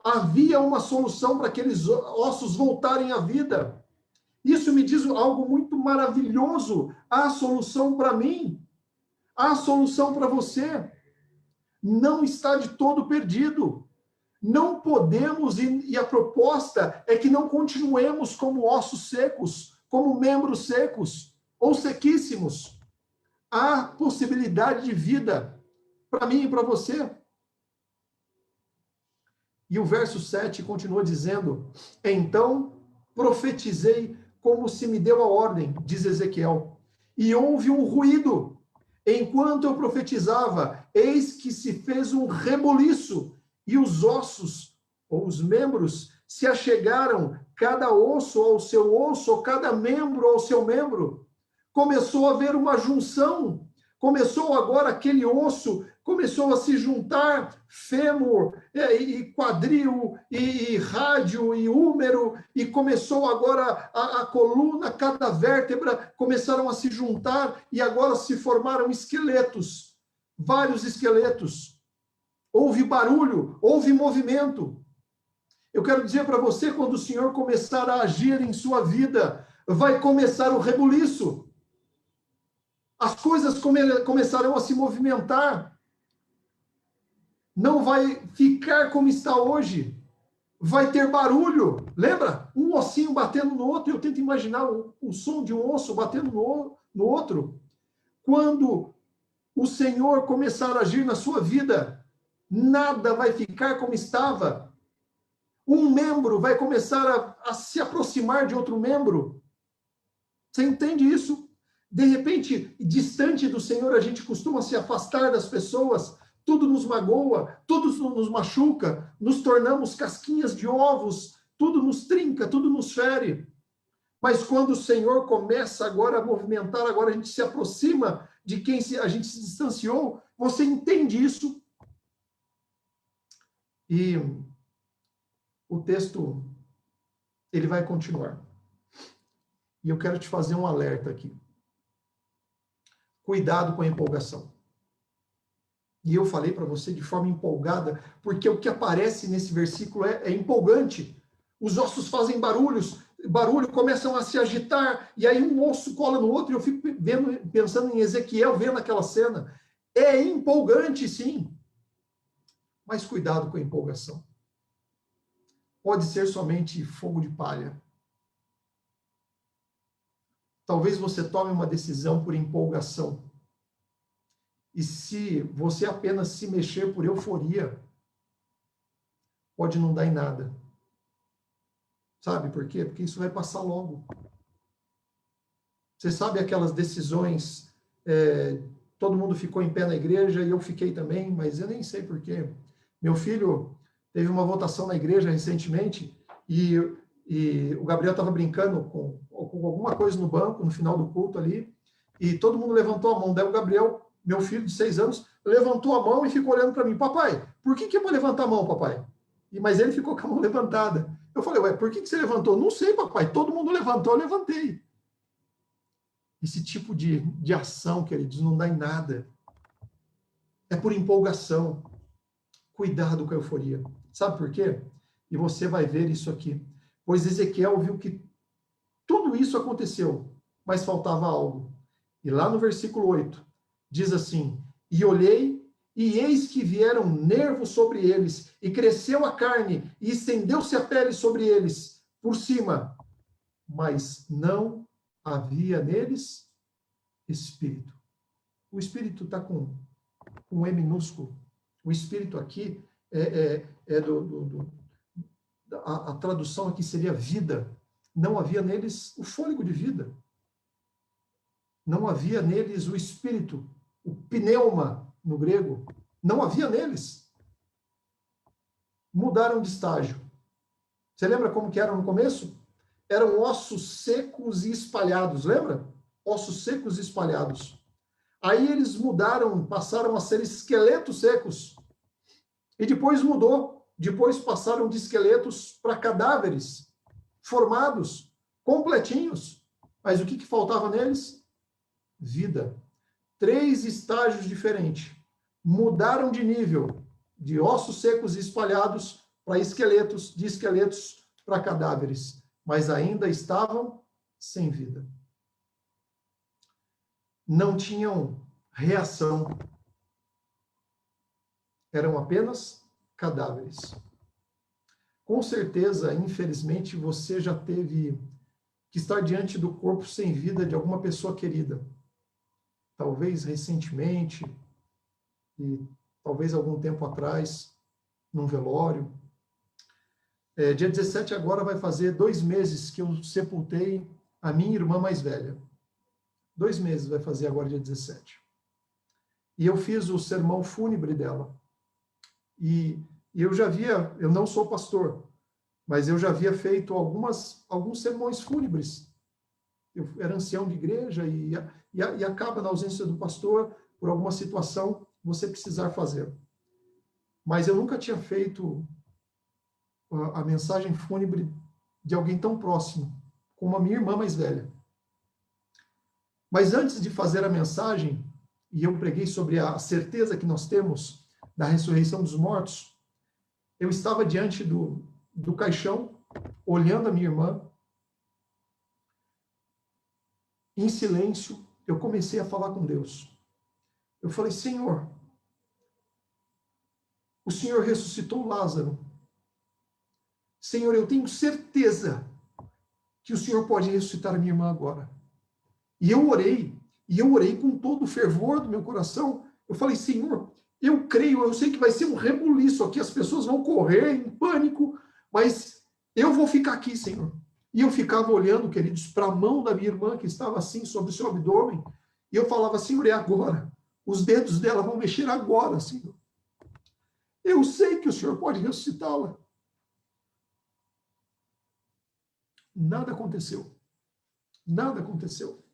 Havia uma solução para aqueles ossos voltarem à vida. Isso me diz algo muito maravilhoso. Há solução para mim. Há solução para você. Não está de todo perdido. Não podemos, e a proposta é que não continuemos como ossos secos, como membros secos, ou sequíssimos. Há possibilidade de vida para mim e para você. E o verso 7 continua dizendo, então profetizei como se me deu a ordem, diz Ezequiel, e houve um ruído. Enquanto eu profetizava, eis que se fez um reboliço, e os ossos, ou os membros, se achegaram, cada osso ao seu osso, ou cada membro ao seu membro. Começou a haver uma junção, começou agora aquele osso, começou a se juntar fêmur, e quadril, e rádio, e húmero, e começou agora a coluna, cada vértebra, começaram a se juntar, e agora se formaram esqueletos, vários esqueletos. Houve barulho, houve movimento. Eu quero dizer para você, quando o Senhor começar a agir em sua vida, vai começar o rebuliço. As coisas começarão a se movimentar. Não vai ficar como está hoje. Vai ter barulho. Lembra? Um ossinho batendo no outro. Eu tento imaginar o som de um osso batendo no outro. Quando o Senhor começar a agir na sua vida, nada vai ficar como estava. Um membro vai começar a se aproximar de outro membro. Você entende isso? De repente, distante do Senhor, a gente costuma se afastar das pessoas, tudo nos magoa, tudo nos machuca, nos tornamos casquinhas de ovos, tudo nos trinca, tudo nos fere. Mas quando o Senhor começa agora a movimentar, agora a gente se aproxima de quem a gente se distanciou, você entende isso? E o texto, ele vai continuar. E eu quero te fazer um alerta aqui. Cuidado com a empolgação. E eu falei para você de forma empolgada, porque o que aparece nesse versículo é empolgante. Os ossos fazem barulho, começam a se agitar, e aí um osso cola no outro, e eu fico pensando em Ezequiel, vendo aquela cena. É empolgante, sim. Mas cuidado com a empolgação. Pode ser somente fogo de palha. Talvez você tome uma decisão por empolgação. E se você apenas se mexer por euforia, pode não dar em nada. Sabe por quê? Porque isso vai passar logo. Você sabe aquelas decisões, todo mundo ficou em pé na igreja e eu fiquei também, mas eu nem sei por quê. Meu filho teve uma votação na igreja recentemente e o Gabriel estava brincando com alguma coisa no banco, no final do culto ali, e todo mundo levantou a mão. Daí o Gabriel, meu filho de 6 anos, levantou a mão e ficou olhando para mim. Papai, por que eu vou levantar a mão, papai? Mas ele ficou com a mão levantada. Eu falei, ué, por que você levantou? Não sei, papai, todo mundo levantou, eu levantei. Esse tipo de ação, queridos, não dá em nada. É por empolgação. Cuidado com a euforia. Sabe por quê? E você vai ver isso aqui. Pois Ezequiel viu que tudo isso aconteceu, mas faltava algo. E lá no versículo 8, diz assim, e olhei, e eis que vieram nervos sobre eles, e cresceu a carne, e estendeu-se a pele sobre eles, por cima. Mas não havia neles espírito. O espírito está com um E minúsculo. O espírito aqui a tradução aqui seria vida. Não havia neles o fôlego de vida. Não havia neles o espírito, o pneuma no grego. Não havia neles. Mudaram de estágio. Você lembra como que eram no começo? Eram ossos secos e espalhados, lembra? Ossos secos e espalhados. Aí eles mudaram, passaram a ser esqueletos secos. E depois mudou. Depois passaram de esqueletos para cadáveres, formados, completinhos. Mas o que faltava neles? Vida. 3 estágios diferentes. Mudaram de nível, de ossos secos e espalhados para esqueletos, de esqueletos para cadáveres. Mas ainda estavam sem vida. Não tinham reação. Eram apenas cadáveres. Com certeza, infelizmente, você já teve que estar diante do corpo sem vida de alguma pessoa querida. Talvez recentemente, e talvez algum tempo atrás, num velório. Dia 17 agora vai fazer 2 meses que eu sepultei a minha irmã mais velha. 2 meses vai fazer agora, dia 17. E eu fiz o sermão fúnebre dela. E eu não sou pastor, mas eu já havia feito alguns sermões fúnebres. Eu era ancião de igreja e acaba na ausência do pastor, por alguma situação, você precisar fazer. Mas eu nunca tinha feito a mensagem fúnebre de alguém tão próximo, como a minha irmã mais velha. Mas antes de fazer a mensagem, e eu preguei sobre a certeza que nós temos da ressurreição dos mortos, eu estava diante do caixão, olhando a minha irmã, em silêncio, eu comecei a falar com Deus. Eu falei, Senhor, o Senhor ressuscitou Lázaro. Senhor, eu tenho certeza que o Senhor pode ressuscitar a minha irmã agora. E eu orei, E eu orei com todo o fervor do meu coração. Eu falei, Senhor, eu creio, eu sei que vai ser um rebuliço aqui, as pessoas vão correr em pânico, mas eu vou ficar aqui, Senhor. E eu ficava olhando, queridos, para a mão da minha irmã, que estava assim, sobre o seu abdômen, e eu falava, Senhor, é agora. Os dedos dela vão mexer agora, Senhor. Eu sei que o Senhor pode ressuscitá-la. Nada aconteceu. Nada aconteceu.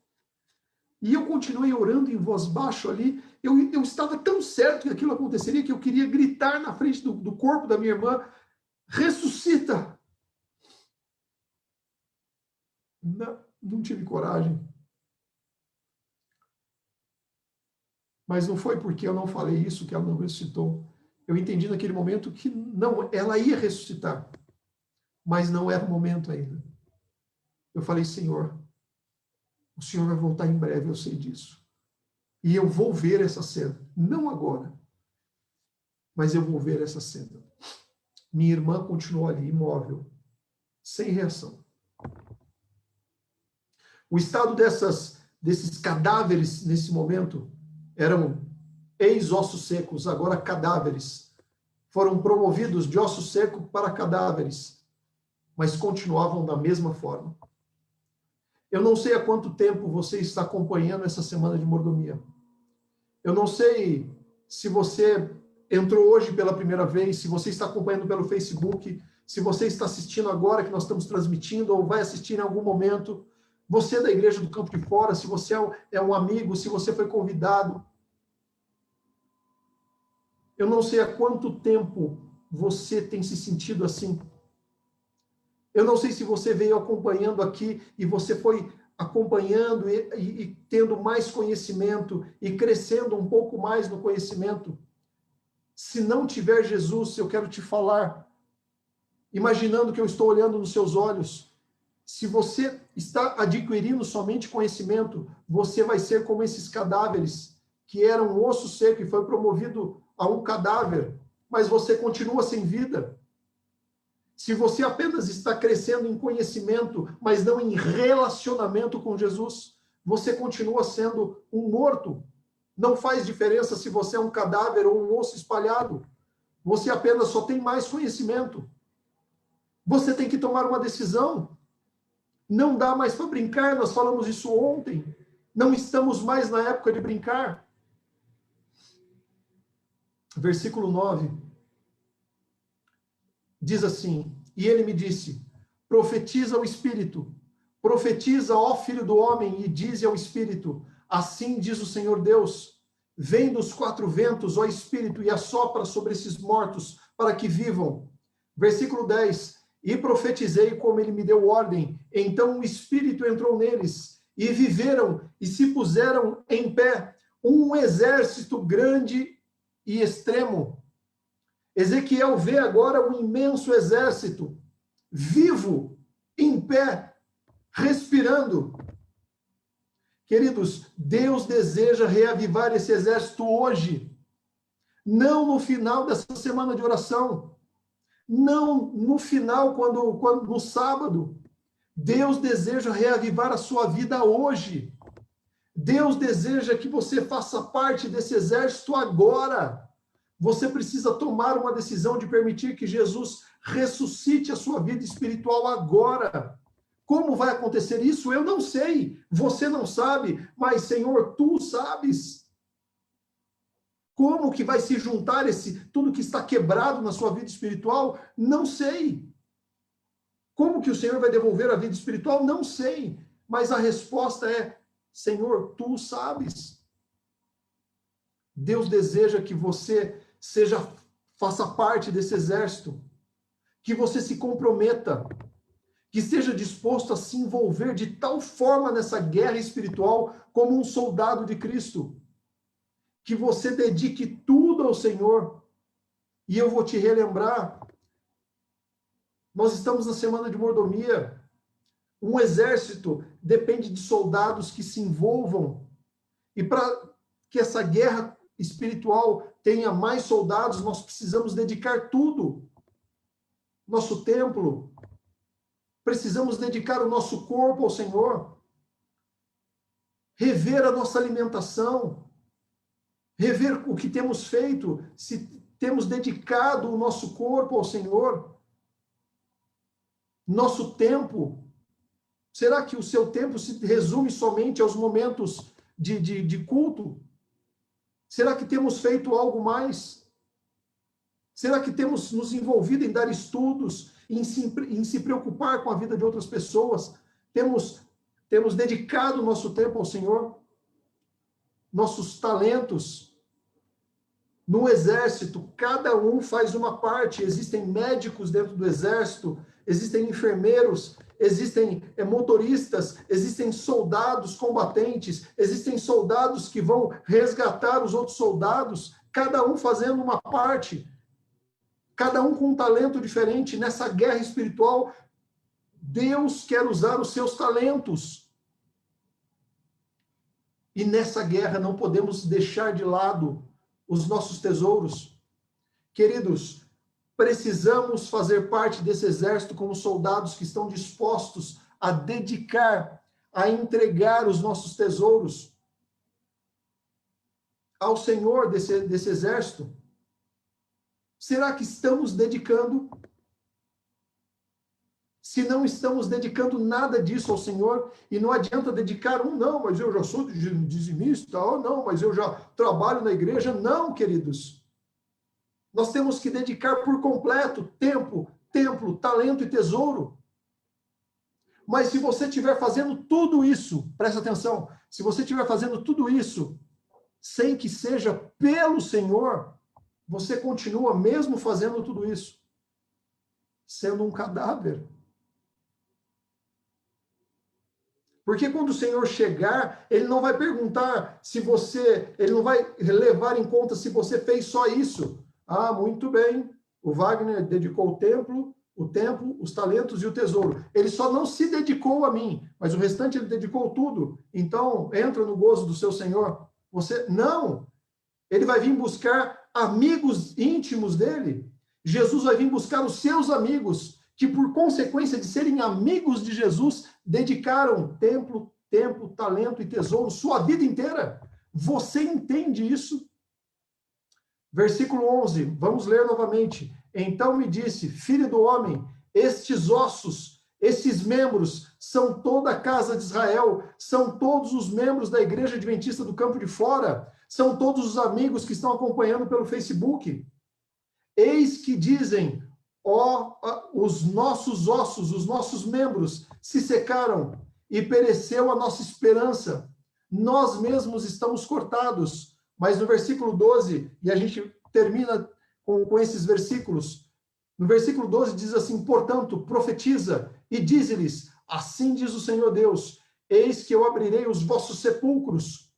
E eu continuei orando em voz baixa ali. Eu estava tão certo que aquilo aconteceria que eu queria gritar na frente do corpo da minha irmã, ressuscita! Não tive coragem. Mas não foi porque eu não falei isso que ela não ressuscitou. Eu entendi naquele momento que não, ela ia ressuscitar. Mas não era o momento ainda. Eu falei, Senhor, o Senhor vai voltar em breve, eu sei disso. E eu vou ver essa cena. Não agora. Mas eu vou ver essa cena. Minha irmã continuou ali, imóvel, sem reação. O estado desses cadáveres, nesse momento, eram ex-ossos secos, agora cadáveres. Foram promovidos de osso seco para cadáveres, mas continuavam da mesma forma. Eu não sei há quanto tempo você está acompanhando essa semana de mordomia. Eu não sei se você entrou hoje pela primeira vez, se você está acompanhando pelo Facebook, se você está assistindo agora que nós estamos transmitindo ou vai assistir em algum momento. Você é da Igreja do Campo de Fora, se você é um amigo, se você foi convidado. Eu não sei há quanto tempo você tem se sentido assim. Eu não sei se você veio acompanhando aqui e você foi acompanhando e tendo mais conhecimento e crescendo um pouco mais no conhecimento. Se não tiver Jesus, eu quero te falar, imaginando que eu estou olhando nos seus olhos, se você está adquirindo somente conhecimento, você vai ser como esses cadáveres, que eram um osso seco e foi promovido a um cadáver, mas você continua sem vida. Se você apenas está crescendo em conhecimento, mas não em relacionamento com Jesus, você continua sendo um morto. Não faz diferença se você é um cadáver ou um osso espalhado. Você apenas só tem mais conhecimento. Você tem que tomar uma decisão. Não dá mais para brincar, nós falamos isso ontem. Não estamos mais na época de brincar. Versículo 9. Diz assim, e ele me disse, profetiza ao Espírito, profetiza, ó Filho do Homem, e dize ao Espírito, assim diz o Senhor Deus, vem dos quatro ventos, ó Espírito, e assopra sobre esses mortos, para que vivam. Versículo 10, e profetizei como ele me deu ordem, então o Espírito entrou neles, e viveram, e se puseram em pé, um exército grande e extremo. Ezequiel vê agora um imenso exército, vivo, em pé, respirando. Queridos, Deus deseja reavivar esse exército hoje, não no final dessa semana de oração, não no final, quando no sábado. Deus deseja reavivar a sua vida hoje. Deus deseja que você faça parte desse exército agora. Você precisa tomar uma decisão de permitir que Jesus ressuscite a sua vida espiritual agora. Como vai acontecer isso? Eu não sei. Você não sabe, mas, Senhor, Tu sabes. Como que vai se juntar tudo que está quebrado na sua vida espiritual? Não sei. Como que o Senhor vai devolver a vida espiritual? Não sei. Mas a resposta é, Senhor, Tu sabes. Deus deseja que você faça parte desse exército, que você se comprometa, que esteja disposto a se envolver de tal forma nessa guerra espiritual como um soldado de Cristo, que você dedique tudo ao Senhor. E eu vou te relembrar, nós estamos na semana de mordomia. Um exército depende de soldados que se envolvam, e para que essa guerra espiritual tenha mais soldados, nós precisamos dedicar tudo. Nosso templo, precisamos dedicar o nosso corpo ao Senhor. rever a nossa alimentação, rever o que temos feito, se temos dedicado o nosso corpo ao Senhor, nosso tempo. Será que o seu tempo se resume somente aos momentos de culto? Será que temos feito algo mais? Será que temos nos envolvido em dar estudos, em se preocupar com a vida de outras pessoas? Temos dedicado o nosso tempo ao Senhor? Nossos talentos? No exército, cada um faz uma parte. Existem médicos dentro do exército, existem enfermeiros, existem motoristas, existem soldados combatentes, existem soldados que vão resgatar os outros soldados, cada um fazendo uma parte, cada um com um talento diferente. Nessa guerra espiritual, Deus quer usar os seus talentos. E nessa guerra não podemos deixar de lado os nossos tesouros. Queridos, precisamos fazer parte desse exército como soldados que estão dispostos a dedicar, a entregar os nossos tesouros ao Senhor desse exército. Será que estamos dedicando? Se não estamos dedicando nada disso ao Senhor, e não adianta dedicar não, mas eu já sou dizimista, não, mas eu já trabalho na igreja. Não, queridos. Nós temos que dedicar por completo tempo, talento e tesouro. Mas se você estiver fazendo tudo isso, presta atenção, se você estiver fazendo tudo isso sem que seja pelo Senhor, você continua mesmo fazendo tudo isso, sendo um cadáver. Porque quando o Senhor chegar, Ele não vai perguntar Ele não vai levar em conta se você fez só isso. Ah, muito bem, o Wagner dedicou o tempo, os talentos e o tesouro. Ele só não se dedicou a mim, mas o restante ele dedicou tudo. Então, entra no gozo do seu Senhor. Não! Ele vai vir buscar amigos íntimos dele. Jesus vai vir buscar os seus amigos, que por consequência de serem amigos de Jesus, dedicaram tempo, talento e tesouro sua vida inteira. Você entende isso? Versículo 11, vamos ler novamente. Então me disse, filho do homem, estes ossos, esses membros, são toda a casa de Israel, são todos os membros da Igreja Adventista do Campo de Fora, são todos os amigos que estão acompanhando pelo Facebook. Eis que dizem, os nossos ossos, os nossos membros se secaram e pereceu a nossa esperança. Nós mesmos estamos cortados. Mas no versículo 12, e a gente termina com esses versículos, no versículo 12 diz assim, portanto, profetiza e dize-lhes, assim diz o Senhor Deus, eis que eu abrirei os vossos sepulcros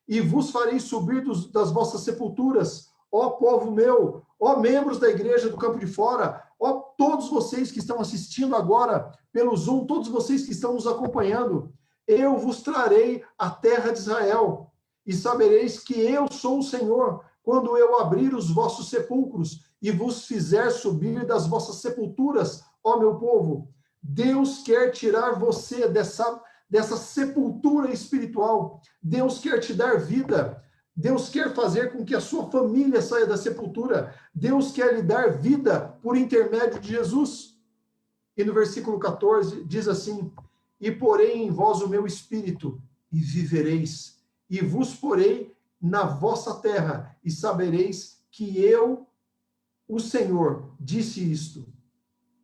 e vos farei subir das vossas sepulturas, ó povo meu, ó membros da igreja do Campo de Fora, ó todos vocês que estão assistindo agora pelo Zoom, todos vocês que estão nos acompanhando, eu vos trarei a terra de Israel, e sabereis que eu sou o Senhor, quando eu abrir os vossos sepulcros e vos fizer subir das vossas sepulturas, ó meu povo. Deus quer tirar você dessa sepultura espiritual. Deus quer te dar vida. Deus quer fazer com que a sua família saia da sepultura. Deus quer lhe dar vida por intermédio de Jesus. E no versículo 14 diz assim, e porei em vós o meu espírito, e vivereis. E vos porei na vossa terra, e sabereis que eu, o Senhor, disse isto,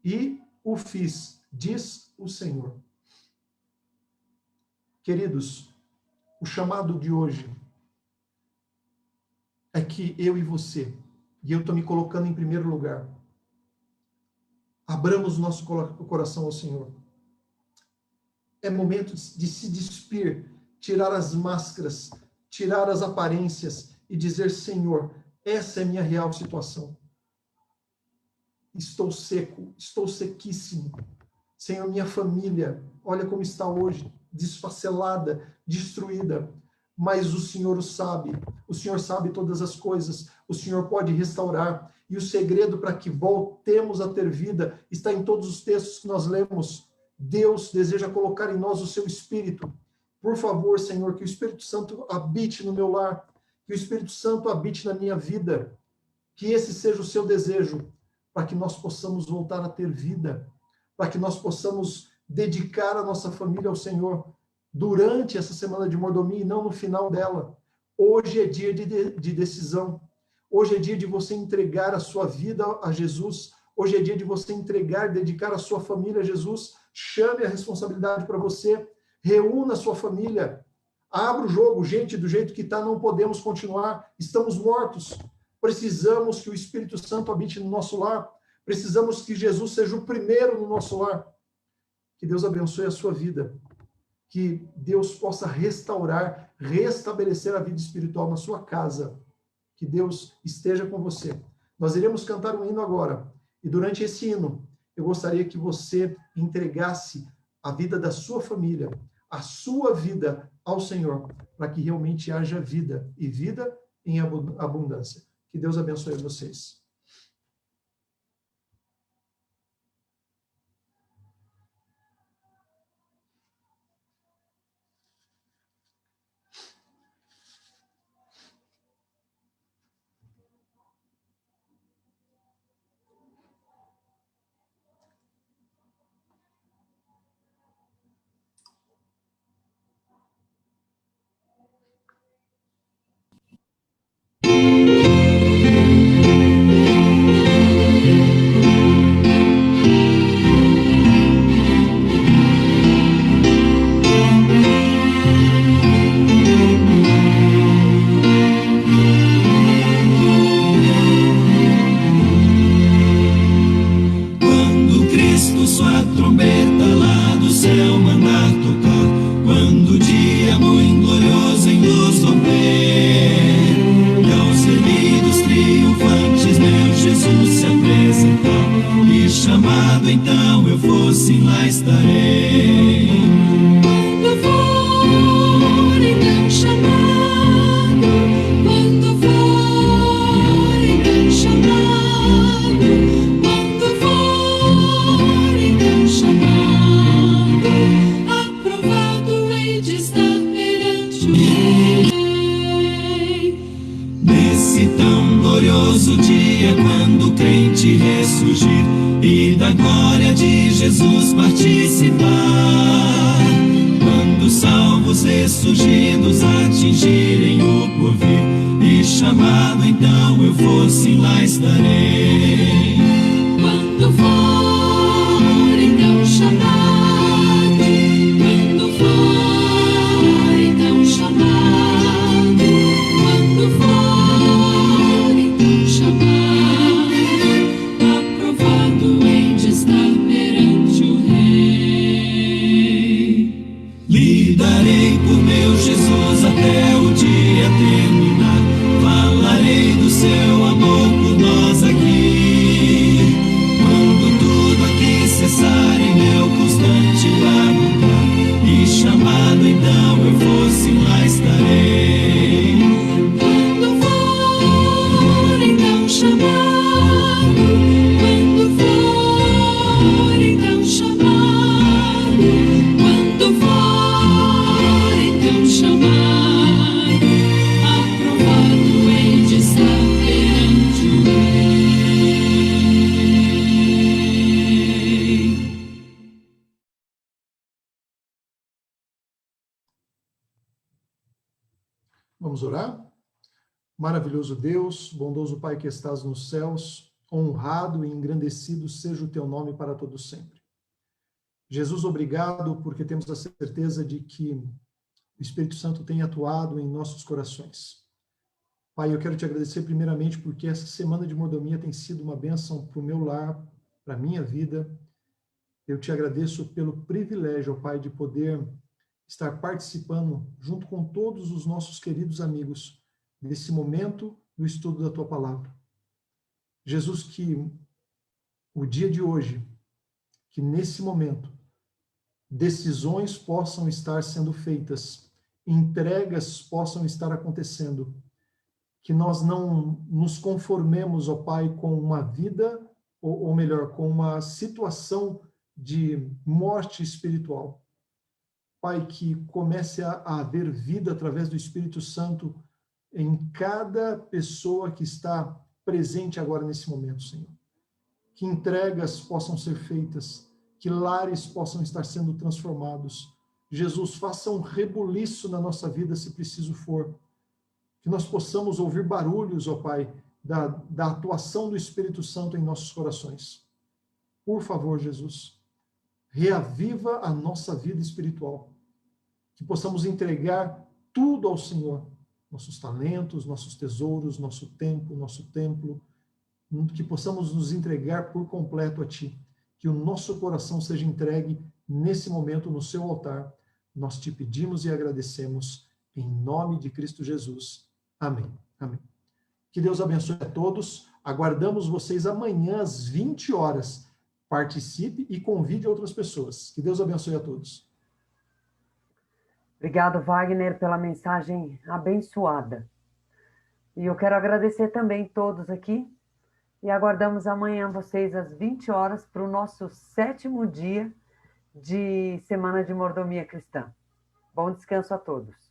e o fiz, diz o Senhor. Queridos, o chamado de hoje é que eu e você, e eu estou me colocando em primeiro lugar, abramos o nosso coração ao Senhor. É momento de se despir, tirar as máscaras, tirar as aparências e dizer, Senhor, essa é a minha real situação. Estou seco, estou sequíssimo. Senhor, minha família, olha como está hoje, desfacelada, destruída. Mas o Senhor sabe todas as coisas, o Senhor pode restaurar. E o segredo para que voltemos a ter vida está em todos os textos que nós lemos. Deus deseja colocar em nós o seu Espírito. Por favor, Senhor, que o Espírito Santo habite no meu lar, que o Espírito Santo habite na minha vida, que esse seja o seu desejo, para que nós possamos voltar a ter vida, para que nós possamos dedicar a nossa família ao Senhor durante essa semana de mordomia e não no final dela. Hoje é dia de decisão. Hoje é dia de você entregar a sua vida a Jesus. Hoje é dia de você entregar, dedicar a sua família a Jesus. Chame a responsabilidade para você. Reúna a sua família. Abra o jogo. Gente, do jeito que está, não podemos continuar. Estamos mortos. Precisamos que o Espírito Santo habite no nosso lar. Precisamos que Jesus seja o primeiro no nosso lar. Que Deus abençoe a sua vida. Que Deus possa restaurar, restabelecer a vida espiritual na sua casa. Que Deus esteja com você. Nós iremos cantar um hino agora. E durante esse hino, eu gostaria que você entregasse a vida da sua família, a sua vida ao Senhor, para que realmente haja vida, e vida em abundância. Que Deus abençoe vocês. Vamos orar? Maravilhoso Deus, bondoso Pai que estás nos céus, honrado e engrandecido seja o teu nome para todo sempre. Jesus, obrigado porque temos a certeza de que o Espírito Santo tem atuado em nossos corações. Pai, eu quero te agradecer primeiramente porque essa semana de mordomia tem sido uma bênção para o meu lar, para a minha vida. Eu te agradeço pelo privilégio, Pai, de poder estar participando, junto com todos os nossos queridos amigos, nesse momento do estudo da Tua Palavra. Jesus, que o dia de hoje, que nesse momento, decisões possam estar sendo feitas, entregas possam estar acontecendo, que nós não nos conformemos, ó Pai, com uma vida, ou melhor, com uma situação de morte espiritual, Pai, que comece a haver vida através do Espírito Santo em cada pessoa que está presente agora nesse momento, Senhor. Que entregas possam ser feitas, que lares possam estar sendo transformados. Jesus, faça um rebuliço na nossa vida, se preciso for. Que nós possamos ouvir barulhos, ó Pai, da atuação do Espírito Santo em nossos corações. Por favor, Jesus, reaviva a nossa vida espiritual. Que possamos entregar tudo ao Senhor. Nossos talentos, nossos tesouros, nosso tempo, nosso templo. Que possamos nos entregar por completo a Ti. Que o nosso coração seja entregue nesse momento no Seu altar. Nós te pedimos e agradecemos em nome de Cristo Jesus. Amém. Amém. Que Deus abençoe a todos. Aguardamos vocês amanhã às 20 horas. Participe e convide outras pessoas. Que Deus abençoe a todos. Obrigado, Wagner, pela mensagem abençoada. E eu quero agradecer também todos aqui e aguardamos amanhã vocês às 20 horas para o nosso 7º dia de Semana de Mordomia Cristã. Bom descanso a todos.